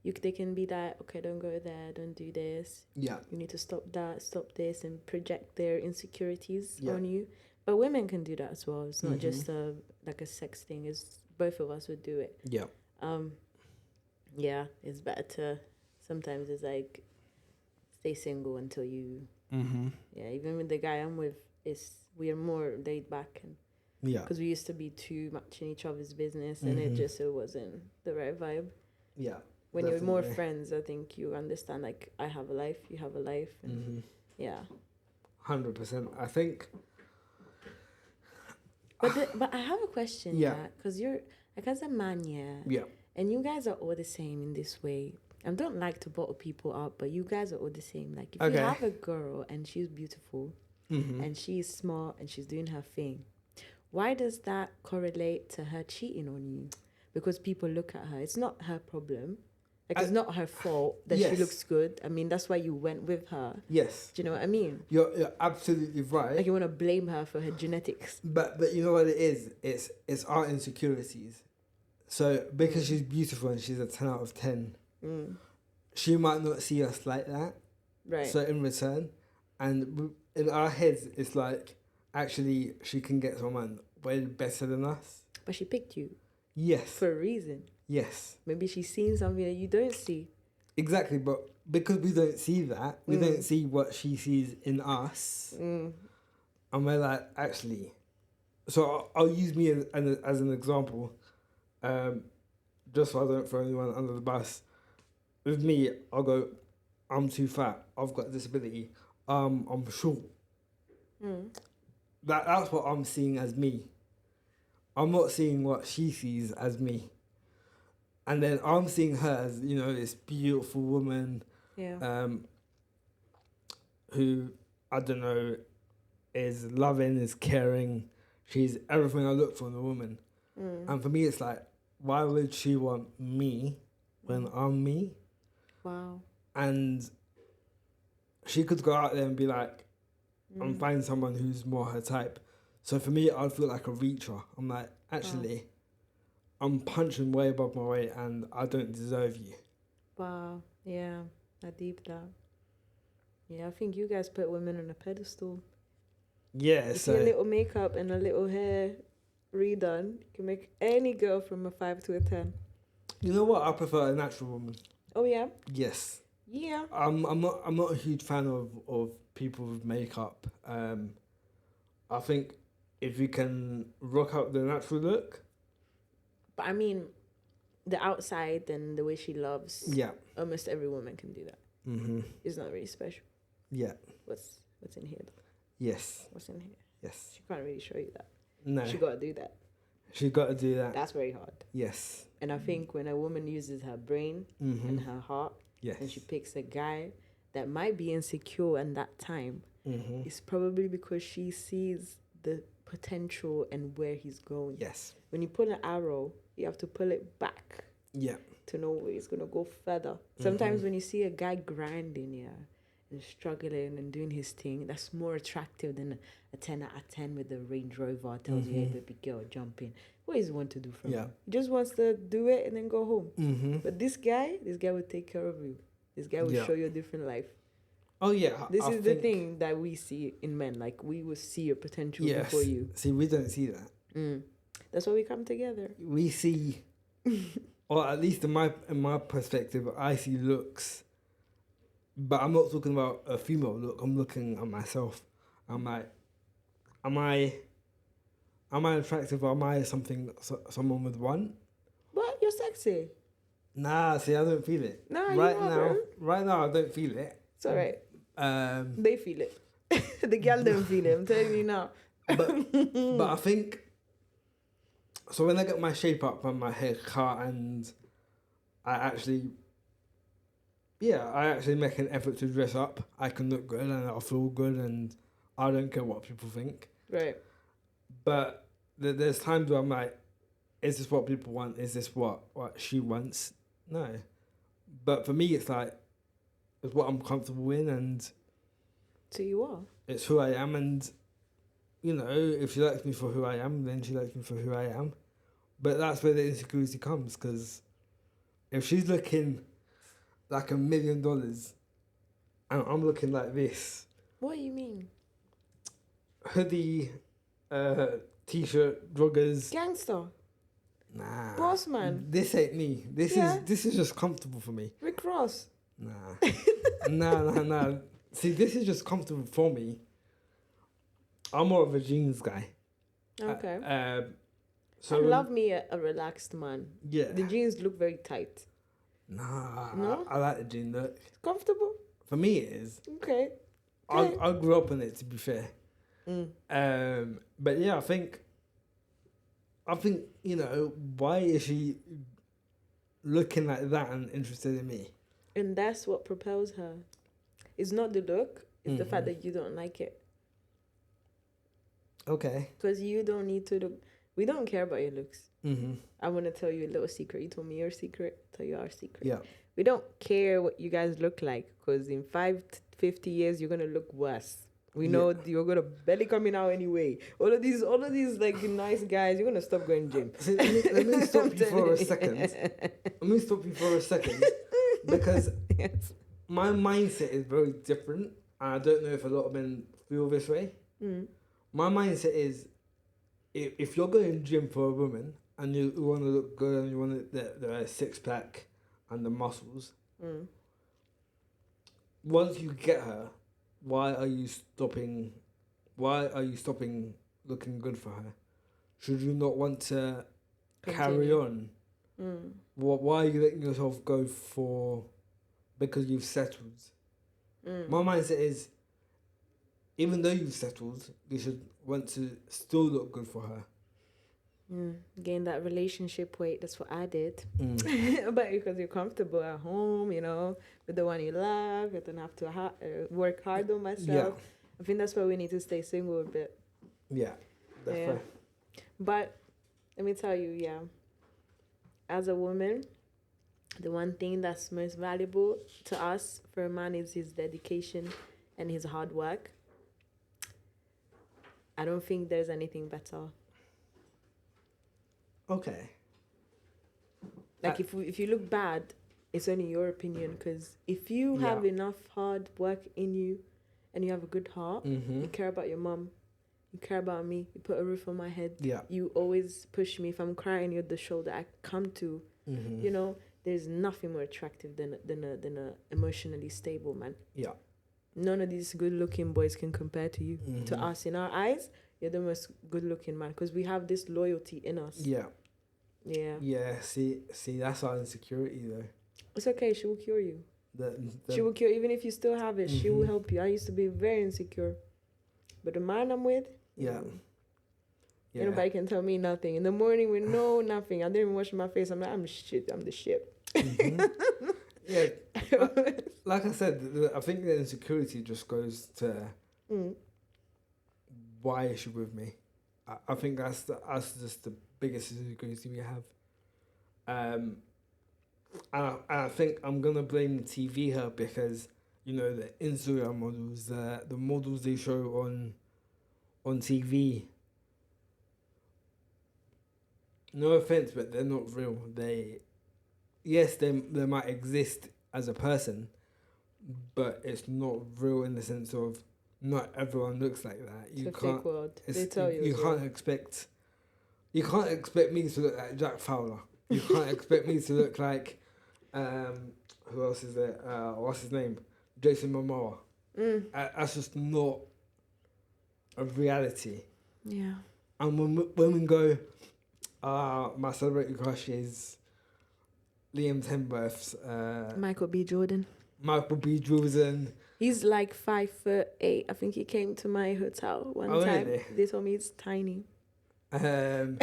Speaker 2: they can be that, okay, don't go there, don't do this. Yeah. You need to stop that, stop this, and project their insecurities on you. But women can do that as well. It's not just like a sex thing. It's both of us would do it. Yeah. Yeah, it's better to sometimes it's like stay single until you. Yeah, even with the guy I'm with, we are more laid back and
Speaker 1: Yeah.
Speaker 2: Because we used to be too much in each other's business, and it wasn't the right vibe.
Speaker 1: Yeah.
Speaker 2: When you're more friends, I think you understand, like, I have a life, you have a life. And yeah.
Speaker 1: 100%. I think.
Speaker 2: But I have a question, because you're, like, as a man, and you guys are all the same in this way. I don't like to bottle people up, but you guys are all the same. Like, if you have a girl and she's beautiful, and she's smart and she's doing her thing, why does that correlate to her cheating on you? Because people look at her. It's not her problem. Like, it's not her fault that she looks good. I mean, that's why you went with her.
Speaker 1: Yes.
Speaker 2: Do you know what I mean?
Speaker 1: You're absolutely right.
Speaker 2: Like, you want to blame her for her genetics.
Speaker 1: But you know what it is? It's our insecurities. So because she's beautiful and she's a 10 out of 10, she might not see us like that.
Speaker 2: Right.
Speaker 1: So in return, and in our heads, it's like, actually, she can get someone way better than us.
Speaker 2: But she picked you.
Speaker 1: Yes.
Speaker 2: For a reason.
Speaker 1: Yes.
Speaker 2: Maybe she's seen something that you don't see.
Speaker 1: Exactly, but because we don't see that, we don't see what she sees in us, and we're like, actually. So I'll use me as an example, just so I don't throw anyone under the bus. With me, I'll go, I'm too fat, I've got a disability, I'm short. That's what I'm seeing as me. I'm not seeing what she sees as me. And then I'm seeing her as, you know, this beautiful woman who, I don't know, is loving, is caring. She's everything I look for in a woman. And for me, it's like, why would she want me when I'm me?
Speaker 2: Wow.
Speaker 1: And she could go out there and be like, and find someone who's more her type. So for me, I'd feel like a reacher. I'm like, actually... I'm punching way above my weight and I don't deserve you.
Speaker 2: Wow. Yeah. I deep that. Yeah, I think you guys put women on a pedestal.
Speaker 1: Yeah,
Speaker 2: you see a little makeup and a little hair redone, you can make any girl from a 5 to a 10.
Speaker 1: You know what? I prefer a natural woman.
Speaker 2: Oh yeah?
Speaker 1: Yes.
Speaker 2: Yeah.
Speaker 1: I'm not a huge fan of people with makeup. I think if you can rock out the natural look.
Speaker 2: But I mean, the outside and the way she loves.
Speaker 1: Yeah.
Speaker 2: Almost every woman can do that. It's not really special.
Speaker 1: Yeah.
Speaker 2: What's in here?
Speaker 1: Yes.
Speaker 2: What's in here?
Speaker 1: Yes.
Speaker 2: She can't really show you that.
Speaker 1: No.
Speaker 2: She got to do that.
Speaker 1: She got to do that.
Speaker 2: That's very hard.
Speaker 1: Yes.
Speaker 2: And I think when a woman uses her brain and her heart, and she picks a guy that might be insecure in that time, it's probably because she sees the potential and where he's going.
Speaker 1: Yes.
Speaker 2: When you pull an arrow, you have to pull it back.
Speaker 1: Yeah.
Speaker 2: To know where it's gonna go further. Sometimes when you see a guy grinding, and struggling and doing his thing, that's more attractive than a 10 out of 10 with the Range Rover tells you, hey, baby girl, jump in. What does he want to do from you? He just wants to do it and then go home. But this guy will take care of you. This guy will show you a different life.
Speaker 1: Oh, yeah.
Speaker 2: This is the thing that we see in men. Like, we will see your potential before you.
Speaker 1: See, we don't see that.
Speaker 2: That's why we come together.
Speaker 1: We see, or at least in my perspective, I see looks. But I'm not talking about a female look. I'm looking at myself. I'm like, am I attractive? Or am I something someone would want?
Speaker 2: What? You're sexy.
Speaker 1: Nah, see, I don't feel it.
Speaker 2: Nah,
Speaker 1: right now, I don't feel it.
Speaker 2: It's alright. They feel it. The girl don't feel it. I'm telling you now.
Speaker 1: But I think, so when I get my shape up and my hair cut and I actually make an effort to dress up, I can look good and I'll feel good and I don't care what people think.
Speaker 2: Right.
Speaker 1: But there's times where I'm like, is this what people want? Is this what she wants? No. But for me, it's like, it's what I'm comfortable in and...
Speaker 2: So you are.
Speaker 1: It's who I am and, you know, if she likes me for who I am, then she likes me for who I am. But that's where the insecurity comes, because if she's looking like $1 million and I'm looking like this...
Speaker 2: What do you mean?
Speaker 1: Hoodie, t-shirt, joggers... Gangster. Nah.
Speaker 2: Boss man.
Speaker 1: This ain't me. This is just comfortable for me.
Speaker 2: Rick Ross.
Speaker 1: Nah. Nah. See, this is just comfortable for me. I'm more of a jeans guy.
Speaker 2: Okay.
Speaker 1: So
Speaker 2: I love me a relaxed man.
Speaker 1: Yeah.
Speaker 2: The jeans look very tight.
Speaker 1: Nah,
Speaker 2: No?
Speaker 1: I like the jean look.
Speaker 2: It's comfortable.
Speaker 1: For me, it is.
Speaker 2: Okay.
Speaker 1: I grew up in it, to be fair. But yeah, I think why is she looking like that and interested in me?
Speaker 2: And that's what propels her. It's not the look, it's the fact that you don't like it.
Speaker 1: Okay.
Speaker 2: Because you don't need to look. We don't care about your looks. I want to tell you a little secret. You told me your secret, I'll tell you our secret.
Speaker 1: Yeah.
Speaker 2: We don't care what you guys look like, because in 50 years, you're going to look worse. We know you're going to belly coming out anyway. All of these like nice guys, you're going to stop going gym.
Speaker 1: See, let me stop you for a second. Because my mindset is very different. And I don't know if a lot of men feel this way. My mindset is, if you're going gym for a woman and you want to look good and you want the six-pack and the muscles, once you get her, why are you stopping looking good for her? Should you not want to carry on? Why are you letting yourself go for, because you've settled? My mindset is, even though you've settled, you should want to still look good for her.
Speaker 2: Gain that relationship weight. That's what I did. But because you're comfortable at home, with the one you love, you don't have to work hard on myself.
Speaker 1: Yeah.
Speaker 2: I think that's why we need to stay single a bit.
Speaker 1: Yeah, that's fair.
Speaker 2: But let me tell you, as a woman, the one thing that's most valuable to us for a man is his dedication and his hard work. I don't think there's anything better.
Speaker 1: Okay.
Speaker 2: Like if you look bad, it's only your opinion, because if you have enough hard work in you and you have a good heart, you care about your mom, you care about me, you put a roof on my head, you always push me. If I'm crying, you're the shoulder I come to. There's nothing more attractive than a emotionally stable man. Yeah. None of these good-looking boys can compare to you. To us, in our eyes, you're the most good-looking man, because we have this loyalty in us. Yeah. Yeah. Yeah.
Speaker 1: See, that's our insecurity, though.
Speaker 2: It's okay. She will cure you. She will cure, even if you still have it. She will help you. I used to be very insecure, but the man I'm with, nobody can tell me nothing. In the morning, we know nothing. I didn't even wash my face. I'm like, I'm shit. I'm the shit.
Speaker 1: Yeah, like I said, I think the insecurity just goes to why is she with me? I think that's just the biggest insecurity we have. And I think I'm gonna blame TV her, because the Instagram models, the models they show on TV. No offense, but they're not real. They might exist as a person, but it's not real in the sense of not everyone looks like that.
Speaker 2: It's a fake world. They tell you.
Speaker 1: You can't expect me to look like Jack Fowler. You can't expect me to look like who else is there? What's his name? Jason Momoa. That's just not a reality. Yeah. And when women go, my celebrity crush is Liam Hemsworth's
Speaker 2: Michael B. Jordan. He's like 5'8". I think he came to my hotel one time. Really? They told me he's tiny.
Speaker 1: And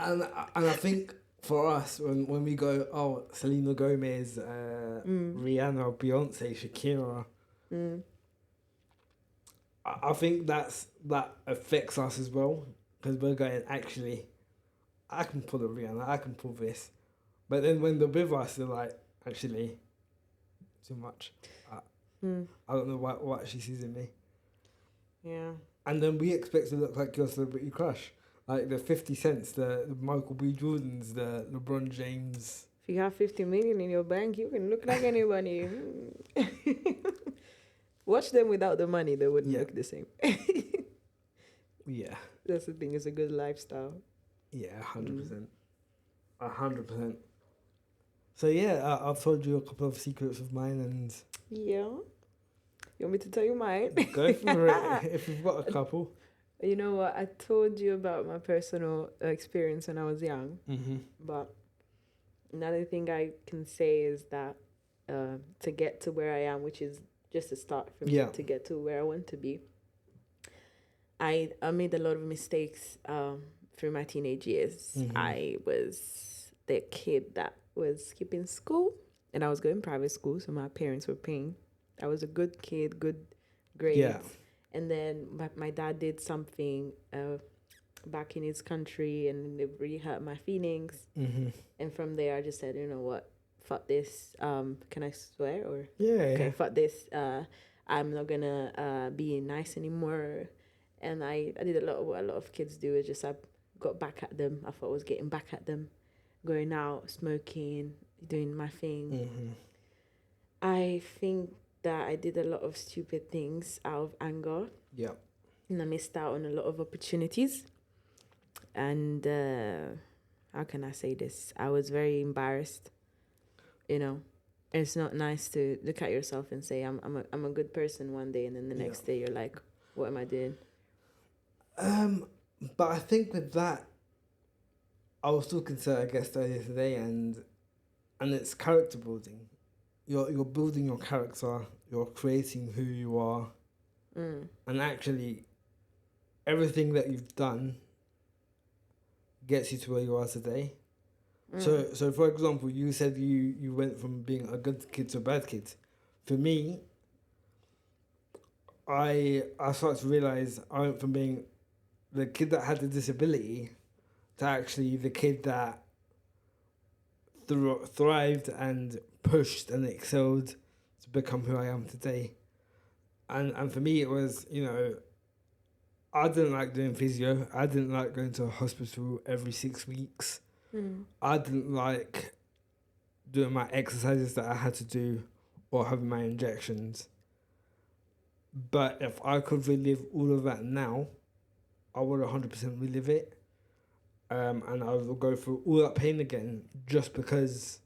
Speaker 1: I think for us, when we go, Selena Gomez, Rihanna, Beyonce, Shakira, I think that affects us as well, because we're going, actually, I can pull a Rihanna, I can pull this. But then when they're with us, they're like, actually, too much. I don't know what she sees in me. Yeah. And then we expect to look like your celebrity crush. Like the 50 Cents, the Michael B. Jordans, the LeBron James.
Speaker 2: If you have 50 million in your bank, you can look like anybody. Watch them without the money, they wouldn't look the same.
Speaker 1: Yeah.
Speaker 2: That's the thing, it's a good lifestyle.
Speaker 1: Yeah, 100%. 100%. So yeah, I've told you a couple of secrets of mine, and...
Speaker 2: Yeah? You want me to tell you mine?
Speaker 1: Go for it, if you've got a couple.
Speaker 2: You know what? I told you about my personal experience when I was young,
Speaker 1: Mm-hmm.
Speaker 2: but another thing I can say is that to get to where I am, which is just a start for me
Speaker 1: Yeah.
Speaker 2: to get to where I want to be, I made a lot of mistakes through my teenage years.
Speaker 1: Mm-hmm.
Speaker 2: I was the kid that was skipping school, and I was going private school, so my parents were paying. I was a good kid, good
Speaker 1: Yeah.
Speaker 2: grades, and then my dad did something back in his country, and it really hurt my feelings.
Speaker 1: Mm-hmm.
Speaker 2: And from there, I just said, you know what, fuck this. Can I swear or?
Speaker 1: Yeah.
Speaker 2: Okay,
Speaker 1: Yeah.
Speaker 2: fuck this. I'm not gonna be nice anymore. And I did a lot of what a lot of kids do. Is just I got back at them. I thought I was getting back at them, going out, smoking, doing my thing.
Speaker 1: Mm-hmm.
Speaker 2: I think that I did a lot of stupid things out of anger,
Speaker 1: Yeah.
Speaker 2: and I missed out on a lot of opportunities. And how can I say this? I was very embarrassed. You know, it's not nice to look at yourself and say I'm a good person one day, and then the next day you're like, what am I doing?
Speaker 1: But I think with that, I was talking to a guest earlier today, and it's character building. You're building your character. You're creating who you are, and actually, everything that you've done gets you to where you are today. So for example, you said you went from being a good kid to a bad kid. For me, I started to realize I went from being the kid that had a disability to actually the kid that thrived and pushed and excelled to become who I am today. And for me, it was, I didn't like doing physio. I didn't like going to a hospital every 6 weeks. I didn't like doing my exercises that I had to do or having my injections. But if I could relive all of that now, I would 100% relive it. And I will go through all that pain again just because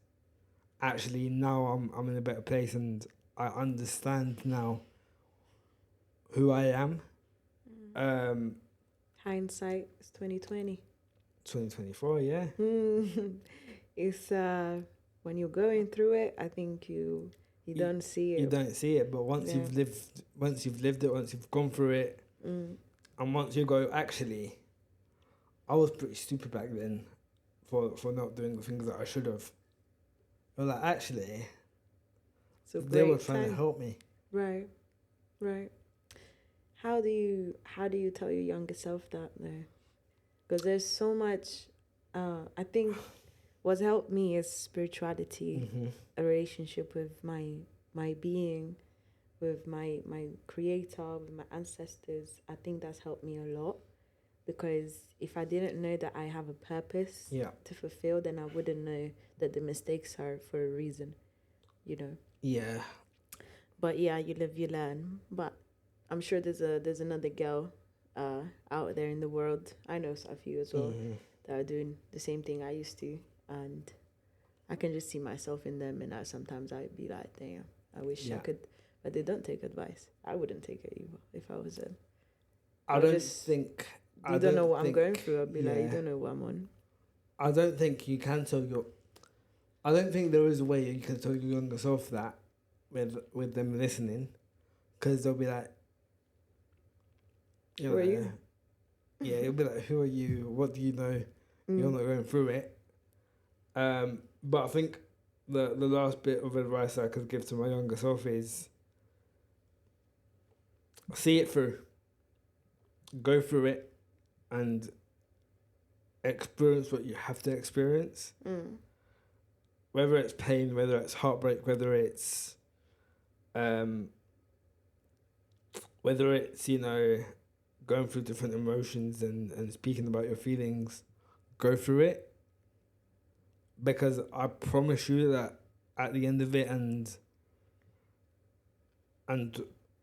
Speaker 1: actually now I'm in a better place and I understand now who I am.
Speaker 2: Hindsight is 2020.
Speaker 1: 2024, yeah.
Speaker 2: It's when you're going through it, I think you don't see it.
Speaker 1: You don't see it, but once you've lived it, once you've gone through it, and once you go, actually, I was pretty stupid back then for not doing the things that I should have. But like, actually, they were trying to help me.
Speaker 2: Right. How do you tell your younger self that though? Because there's so much. I think what's helped me is spirituality, a relationship with my being, with my creator, with my ancestors. I think that's helped me a lot. Because if I didn't know that I have a purpose to fulfill, then I wouldn't know that the mistakes are for a reason,
Speaker 1: Yeah.
Speaker 2: But yeah, you live, you learn. But I'm sure there's another girl out there in the world. I know a few as well that are doing the same thing I used to, and I can just see myself in them. And sometimes I'd be like, damn, I wish I could, but they don't take advice. I wouldn't take it either if I was them.
Speaker 1: I don't think.
Speaker 2: You don't know what I'm going through. I'd be like, you don't know what I'm on.
Speaker 1: I don't think you can tell your. I don't think there is a way you can tell your younger self that, with them listening, because they'll be like,
Speaker 2: who are you?
Speaker 1: Yeah, it'll be like, who are you? What do you know? You're not going through it. But I think the last bit of advice I could give to my younger self is see it through. Go through it and experience what you have to experience. Whether it's pain, whether it's heartbreak, whether it's going through different emotions and speaking about your feelings, go through it. Because I promise you that at the end of it, and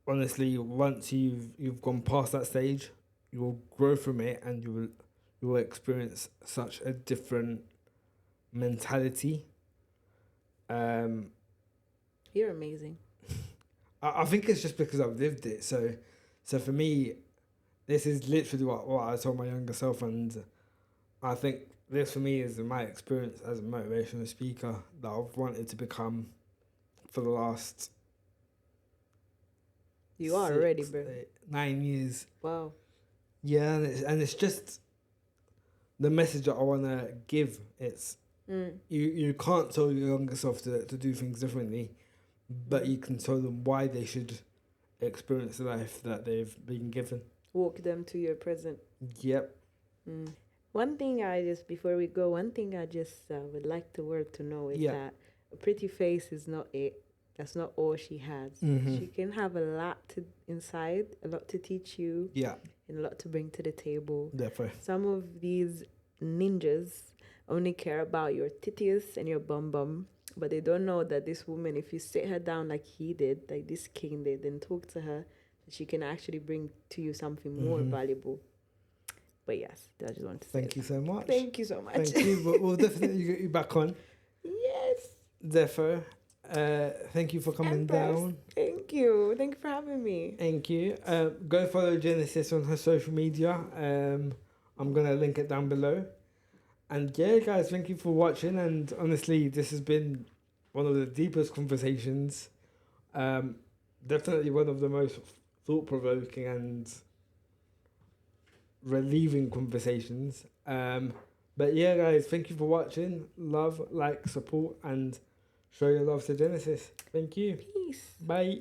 Speaker 1: honestly, once you've gone past that stage, you will grow from it, and you will experience such a different mentality.
Speaker 2: You're amazing.
Speaker 1: I think it's just because I've lived it. So for me, this is literally what I told my younger self, and I think this for me is my experience as a motivational speaker that I've wanted to become for the last
Speaker 2: You are already, bro.
Speaker 1: 9 years.
Speaker 2: Wow.
Speaker 1: Yeah, and it's just the message that I want to give. It's you can't tell your younger self to do things differently, but you can tell them why they should experience the life that they've been given.
Speaker 2: Walk them to your present.
Speaker 1: Yep.
Speaker 2: One thing before we go, one thing I just would like the world to know is that a pretty face is not it. That's not all she has. She can have a lot inside, a lot to teach you.
Speaker 1: Yeah.
Speaker 2: And a lot to bring to the table.
Speaker 1: Definitely.
Speaker 2: Some of these ninjas only care about your titties and your bum, but they don't know that this woman, if you sit her down like he did, like this king did, and talk to her, she can actually bring to you something more valuable. But yes, I just want to say
Speaker 1: Thank you so much.
Speaker 2: Thank you so much.
Speaker 1: Thank you. We'll definitely get you back on.
Speaker 2: Yes.
Speaker 1: Defo. Thank you for coming down.
Speaker 2: Thank you. Thank you for having me.
Speaker 1: Thank you. Go follow Genesis on her social media. I'm going to link it down below. And yeah, guys, thank you for watching. And honestly, this has been one of the deepest conversations. Definitely one of the most thought-provoking and relieving conversations. But yeah, guys, thank you for watching. Love, like, support, and show your love to Genesis. Thank you.
Speaker 2: Peace.
Speaker 1: Bye.